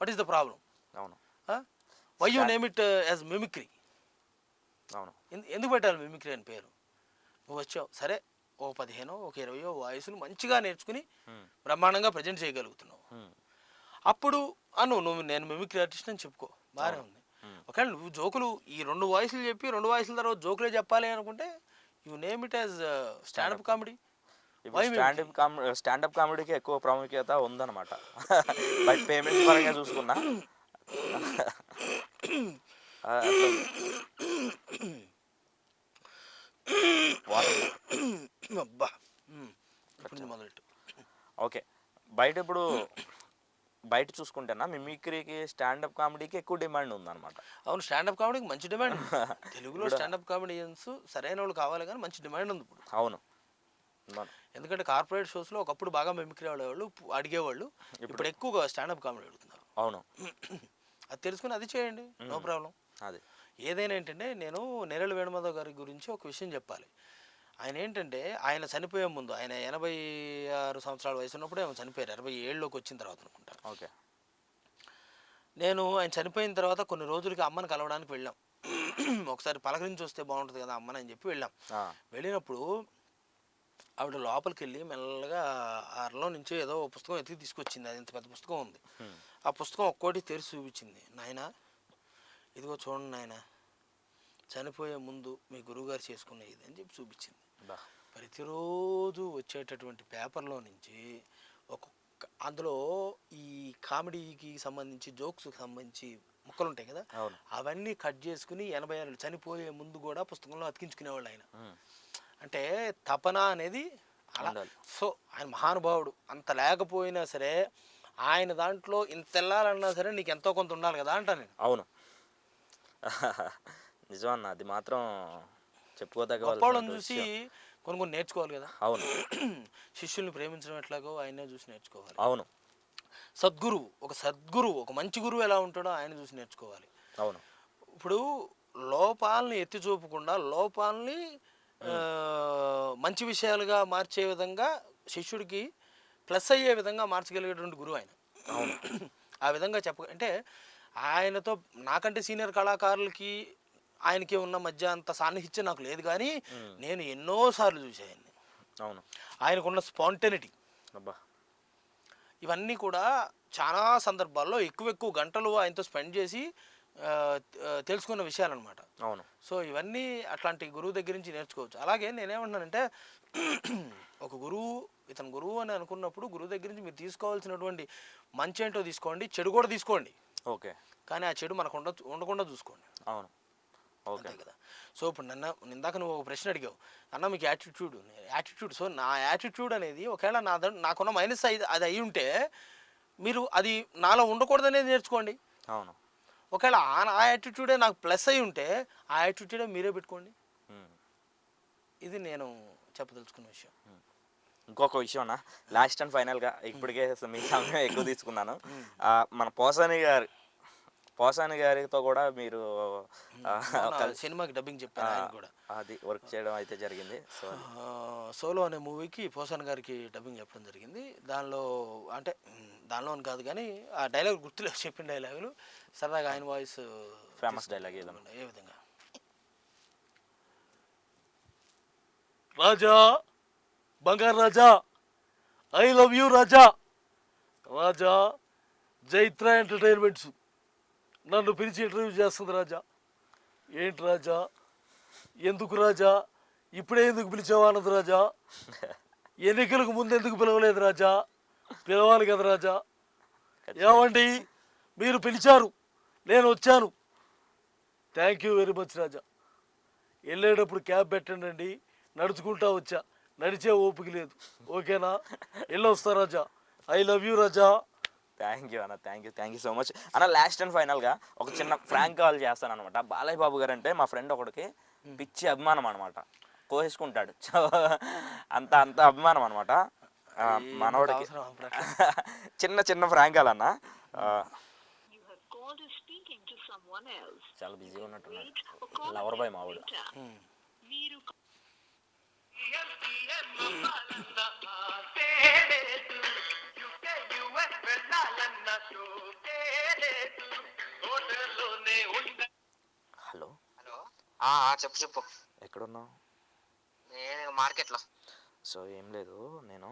What is the problem? అవును, why you name it as mimicry? అవును, ఎందుకు పెట్టాలి మిమిక్రీ అని పేరు? నువ్వు వచ్చావు సరే, ఒక 15 ఒక 20 వాయిస్లు మంచిగా నేర్చుకుని బ్రహ్మాండంగా ప్రజెంట్ చేయగలుగుతున్నావు. అప్పుడు నువ్వు నేను మిమిక్రీ ఆర్టిస్ట్ అని చెప్పుకో, బాగానే ఉంది. ఒకవేళ నువ్వు జోకులు ఈ 2 వాయిస్లు చెప్పి 2 వాయిస్ల తర్వాత జోకులే చెప్పాలి అనుకుంటే you name it as standup comedy. Standup కామెడీకి ఎక్కువ ప్రాముఖ్యత ఉందన్నమాట. బట్ పేమెంట్ పరంగా చూసుకున్నా ఓకే. బయట చూసుకుంటేనా మిమిక్రీకి స్టాండప్ కామెడీకి ఎక్కువ డిమాండ్ ఉందన్నమాట. అవును, స్టాండప్ కామెడీకి మంచి డిమాండ్. తెలుగులో స్టాండప్ కామెడియన్స్ సరైన వాళ్ళు కావాలి కానీ మంచి డిమాండ్ ఉంది ఇప్పుడు. అవును, ఎందుకంటే కార్పొరేట్ షోస్లో ఒకప్పుడు బాగా మిమిక్రీ ఆడేవాళ్ళు, అడిగేవాళ్ళు. ఇప్పుడు ఎక్కువగా స్టాండప్ కామెడీ అడుగుతున్నారు. అవును, అది తెలుసుకుని అది చేయండి, నో ప్రాబ్లం. అది ఏదైనా ఏంటంటే నేను నేరేళ్ళ వేణుమాధవ్ గారి గురించి ఒక విషయం చెప్పాలి. ఆయన ఏంటంటే ఆయన చనిపోయే ముందు, ఆయన 86 సంవత్సరాల వయసు ఉన్నప్పుడే ఆయన చనిపోయారు, 67లోకి వచ్చిన తర్వాత అనుకుంటా. ఓకే. నేను ఆయన చనిపోయిన తర్వాత కొన్ని రోజులకి అమ్మని కలవడానికి వెళ్ళాం. ఒకసారి పలకరించి వస్తే బాగుంటుంది కదా అమ్మని అని చెప్పి వెళ్ళాం. వెళ్ళినప్పుడు ఆవిడ లోపలికి వెళ్ళి మెల్లగా అరలో నుంచి ఏదో పుస్తకం ఎత్తికి తీసుకొచ్చింది. అది ఇంత పెద్ద పుస్తకం ఉంది. ఆ పుస్తకం ఒక్కోటి తెరిచి చూపించింది. నాయన ఇదిగో చూడండి నాయన, చనిపోయే ముందు మీ గురువుగారు చేసుకున్న ఇది అని చెప్పి చూపించింది. ప్రతిరోజు వచ్చేటటువంటి పేపర్లో నుంచి అందులో ఈ కామెడీకి సంబంధించి జోక్స్కి సంబంధించి ముక్కలు ఉంటాయి కదా, అవన్నీ కట్ చేసుకుని 86 చనిపోయే ముందు కూడా పుస్తకంలో అతికించుకునేవాళ్ళు ఆయన. అంటే తపన అనేది అలా. సో ఆయన మహానుభావుడు. అంత లేకపోయినా సరే ఆయన దాంట్లో ఇంత వెళ్ళాలన్నా సరే నీకు ఎంతో కొంత ఉండాలి కదా అంటా నేను. అవును. నిజం అన్న, అది మాత్రం గొప్పవాళ్ళని చెప్పుకోదగ్గవలసినటువంటి చూసి విషయం. కొన్ని కొన్ని నేర్చుకోవాలి కదా. అవును. శిష్యుల్ని ప్రేమించడం ఎట్లాగో ఆయన్నే చూసి నేర్చుకోవాలి. అవును. సద్గురువు ఒక మంచి గురువు ఎలా ఉంటాడో ఆయన చూసి నేర్చుకోవాలి. అవును. ఇప్పుడు లోపాలని ఎత్తి చూపకుండా లోపాలని ఉమ్. మంచి విషయాలుగా మార్చే విధంగా శిష్యుడికి ప్లస్ అయ్యే విధంగా మార్చగలిగేటువంటి గురువు ఆయన. అవును. ఆ విధంగా అంటే ఆయనతో నాకంటే సీనియర్ కళాకారులకి ఆయనకి ఉన్న మధ్య అంత సాన్నిహిత్యం నాకు లేదు, కానీ ఉమ్. నేను ఎన్నోసార్లు చూసాను ఆయన్ని. అవును. ఆయనకున్న స్పాంటెనిటీ అబ్బా. ఇవన్నీ కూడా చాలా సందర్భాల్లో ఎక్కువ ఎక్కువ గంటలు ఆయనతో స్పెండ్ చేసి తెలుసుకున్న విషయాలన్నమాట. అవును. సో ఇవన్నీ అట్లాంటి గురువు దగ్గర నుంచి నేర్చుకోవచ్చు. అలాగే నేనేమంటున్నానంటే ఒక గురువు ఇతను గురువు అని అనుకున్నప్పుడు గురువు దగ్గర నుంచి మీరు తీసుకోవాల్సినటువంటి మంచి ఏంటో తీసుకోండి, చెడు కూడా తీసుకోండి. ఓకే. కానీ ఆ చెడు మనకు ఉండకుండా చూసుకోండి. అవును. ఓకే. అంతే కదా. సో ఇప్పుడు ఇందాక నువ్వు ఒక ప్రశ్న అడిగావు, అన్న మీకు యాటిట్యూడ్. సో నా యాటిట్యూడ్ అనేది ఒకవేళ నాకున్న మైనస్ అది అయి ఉంటే మీరు అది నాలో ఉండకూడదనేది నేర్చుకోండి. అవును. ఒకవేళ ఆ యాటిట్యూడే నాకు ప్లస్ అయి ఉంటే ఆ యాటిట్యూడే మీరే పెట్టుకోండి. ఉమ్. ఇది నేను చెప్పదలుచుకున్న విషయం. ఇంకొక విషయం అన్న, లాస్ట్ అండ్ ఫైనల్గా ఇప్పటికే మీ సమయం ఎక్కువ తీసుకున్నాను. మన పోసాని గారితో కూడా మీరు సినిమాకి డబ్బింగ్ చెప్పాను ఆయన కూడా. అది వర్క్ చేయడం అయితే జరిగింది. సో సోలో అనే మూవీకి పోసాన్ గారికి డబ్బింగ్ చెప్పడం జరిగింది. దానిలో అని కాదు కానీ ఆ డైలాగ్ గుర్తులేదు, చెప్పిన డైలాగులు సరదాగా ఆయన వాయిస్ ఫేమస్ డైలాగ్ ఏ విధంగా, రాజా బంగారు Raja, I love you Raja. Raja Jaitra entertainments నన్ను పిలిచి ఇంటర్వ్యూ చేస్తుంది రాజా. ఏంటి రాజా, ఎందుకు రాజా, ఇప్పుడే ఎందుకు పిలిచావు అన్నది రాజా, ఎన్నికలకు ముందు ఎందుకు పిలవలేదు రాజా, పిలవాలి కదా రాజా. ఏమండి మీరు పిలిచారు, నేను వచ్చాను, థ్యాంక్ యూ వెరీ మచ్ రాజా. వెళ్ళేటప్పుడు క్యాబ్ పెట్టండి, నడుచుకుంటా వచ్చా, నడిచే ఓపిక లేదు, ఓకేనా, వెళ్ళొస్తా Raja, I love you Raja. Thank you అన్న, థ్యాంక్ యూ సో మచ్ అన్న. లాస్ట్ అండ్ ఫైనల్గా ఒక చిన్న ఫ్రాంక్ కాల్ చేస్తాను అనమాట. బాలయ్య బాబు గారు అంటే మా ఫ్రెండ్ ఒకడికి పిచ్చి అభిమానం అనమాట, కోసేసుకుంటాడు. అంత అంత అభిమానం అనమాట మనోడికి. చిన్న చిన్న ఫ్రాంక్ కాల్ అన్న. చాలా బిజీగా ఉన్నట్టున్నాడు, లవర్ బాయ్ మావాడు. హలో. చెప్పు. ఎక్కడున్నావు? నేను మార్కెట్లో. సో ఏం లేదు, నేను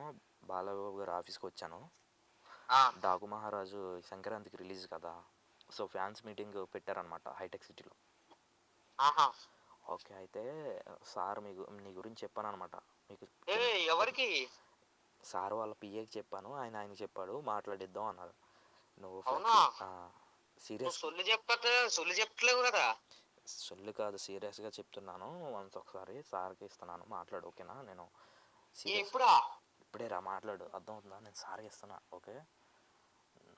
బాలబాబు గారు ఆఫీస్కి వచ్చాను. డాకు మహారాజు సంక్రాంతికి రిలీజ్ కదా, సో ఫ్యాన్స్ మీటింగ్ పెట్టారనమాట హైటెక్ సిటీలో. ఓకే, అయితే సార్ నీ గురించి చెప్పాను అనమాట. మీకు ఎవరికి? సార్ వాళ్ళ పిఏకి చెప్పాను, ఆయనకి చెప్పాడు, మాట్లాడిద్దాం అన్నారు. నువ్వు సీరియస్ సొల్లు చెప్పలేవు కదా. సొల్లు కాదు, సీరియస్గా చెప్తున్నాను. వన్స్ ఒకసారి సార్కి ఇస్తున్నాను, మాట్లాడు, ఓకేనా? నేను ఇప్పుడే రా, మాట్లాడు, అర్థమవుతుందా? నేను సార్కి ఇస్తున్నా, ఓకే?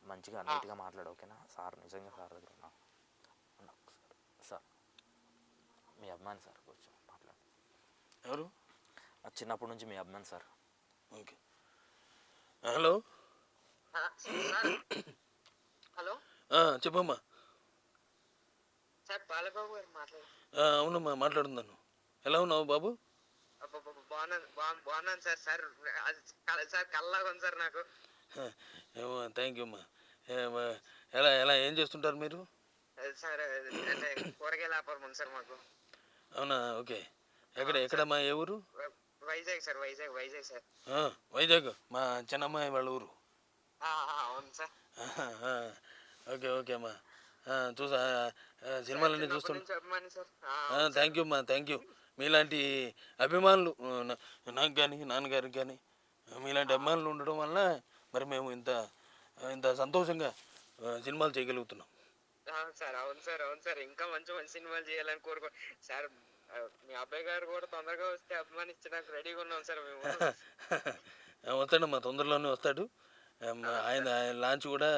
మంచిగా నీట్గా మాట్లాడు, ఓకేనా? సార్ నిజంగా సార్ దగ్గర ఉన్నా సార్, మీ అభిమాని సార్, కూర్చో మాట్లాడు. ఎవరు? చిన్నప్పటి నుంచి మీ అభిమాని సార్. ఓకే. హలో. హలో చెప్పమ్మా. సార్ బాలబాబు గారు మాట్లాడు. అవునమ్మా, మాట్లాడుతున్నాను. ఎలా ఉన్నావు బాబు? బాగున్నాను సార్. సార్ కల్లాగా ఉంది సార్ నాకు. థ్యాంక్ యూ అమ్మా. ఎలా ఎలా ఏం చేస్తుంటారు మీరు? సార్ అంటే కూరగాయల వ్యాపారం ఉంది సార్ మాకు. అవునా, ఓకే. ఎక్కడమ్మా, ఏ ఊరు? వైజాగ్ సార్. వైజాగ్ సార్. వైజాగ్ మా చిన్నమ్మాయి వాళ్ళ ఊరు. అవును సార్. ఓకే అమ్మా. చూసా, సినిమాలన్నీ చూస్తున్నా. థ్యాంక్ యూ అమ్మా, థ్యాంక్ యూ. మీలాంటి అభిమానులు నాకు కానీ నాన్నగారికి కానీ మీలాంటి అభిమానులు ఉండడం వల్ల మరి మేము ఇంత సంతోషంగా సినిమాలు చేయగలుగుతున్నాం. అవును సార్. ఇంకా మంచి మంచి సినిమాలు చేయాలని కోరుకో సార్. మీ అబ్బాయి గారు కూడా తొందరగా వస్తే అభిమానించడానికి రెడీగా ఉన్నాం సార్ మేము. వస్తాడమ్మా, తొందరలోనే వస్తాడు. ఆయన లాంచ్ కూడా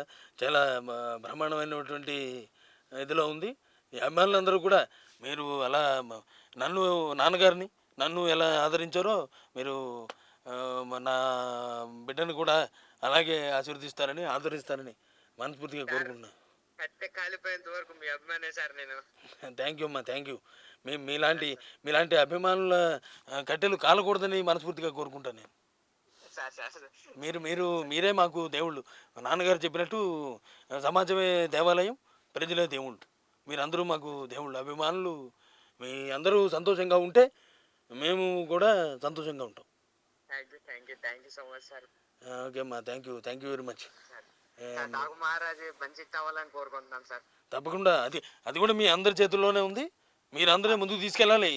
చాలా బ్రహ్మాండమైనటువంటి ఇదిలో ఉంది. ఈ అభిమానులందరూ కూడా మీరు అలా నన్ను నాన్నగారిని నన్ను ఎలా ఆదరించారో మీరు నా బిడ్డను కూడా అలాగే ఆశీర్వదిస్తారని ఆదరిస్తారని మనస్ఫూర్తిగా కోరుకుంటున్నాను. కట్టె కాలిపోయేంత వరకు మీ అభిమానే సార్ నేను. థ్యాంక్ యూ అమ్మా, థ్యాంక్ యూ. మీలాంటి అభిమానుల కట్టెలు కాలకూడదని మనస్ఫూర్తిగా కోరుకుంటాను నేను. మీరే మాకు దేవుళ్ళు. మా నాన్నగారు చెప్పినట్టు సమాజమే దేవాలయం, ప్రజలే దేవుళ్ళు. మీరందరూ మాకు దేవుళ్ళు, అభిమానులు. మీ అందరూ సంతోషంగా ఉంటే మేము కూడా సంతోషంగా ఉంటాం. Thank you so much sir. Okay అమ్మా, థ్యాంక్ యూ వెరీ మచ్. డాగు మహారాజ్ మంచి హిట్ అవ్వాలని కోరుకుంటున్నాం సార్. తప్పకుండా అది కూడా మీ అందరి చేతుల్లోనే ఉంది. మీరందరే ముందుకు తీసుకెళ్ళాలి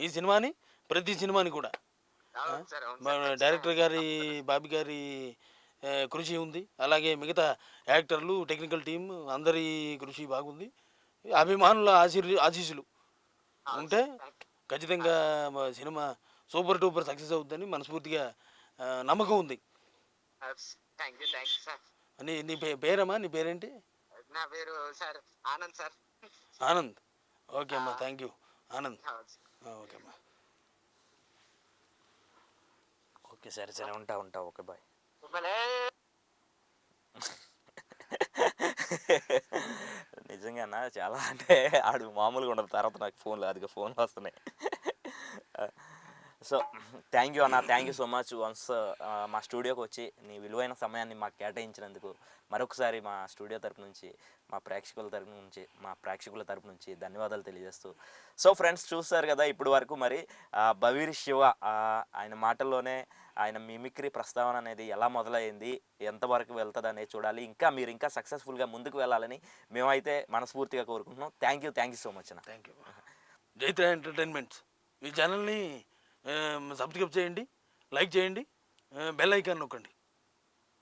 ఈ సినిమాని, ప్రతి సినిమాని కూడా. మన డైరెక్టర్ గారి బాబీ గారి కృషి ఉంది, అలాగే మిగతా యాక్టర్లు, టెక్నికల్ టీం అందరి కృషి బాగుంది. అభిమానుల ఆశీస్సులు ఉంటే ఖచ్చితంగా మా సినిమా సూపర్ డూపర్ సక్సెస్ అవుతుందని మనస్ఫూర్తిగా నమ్మకం ఉంది. Thank you sir. నీ పేరమ్మా, నీ పేరేంటి? నా పేరు sir Anand sir. Anand. Okay అమ్మా, థ్యాంక్ యూ ఆనంద్. ఓకే అమ్మా. ఓకే సరే ఉంటా ఓకే బాయ్. నిజంగా చాలా అంటే ఆడు మామూలుగా ఉండదు. తర్వాత నాకు ఫోన్లు వస్తున్నాయి. సో థ్యాంక్ యూ అన్న, thank you so much. Once మా స్టూడియోకి వచ్చి నీ విలువైన సమయాన్ని మాకు కేటాయించినందుకు మరొకసారి మా స్టూడియో తరపు నుంచి, మా ప్రేక్షకుల తరపు నుంచి ధన్యవాదాలు తెలియజేస్తూ. సో ఫ్రెండ్స్, చూస్తారు కదా ఇప్పుడు వరకు మరి బవీర్ శివ ఆయన మాటల్లోనే ఆయన మిమిక్రీ ప్రస్తావన అనేది ఎలా మొదలైంది, ఎంతవరకు వెళ్తుంది అనేది చూడాలి. మీరు ఇంకా సక్సెస్ఫుల్గా ముందుకు వెళ్ళాలని మేమైతే మనస్ఫూర్తిగా కోరుకుంటున్నాం. థ్యాంక్ యూ సో మచ్ అన్న. Thank you. జైత్ర ఎంటర్టైన్మెంట్స్ ఈ ఛానల్ని సబ్స్క్రైబ్ చేయండి, లైక్ చేయండి, బెల్ ఐకాన్ నొక్కండి.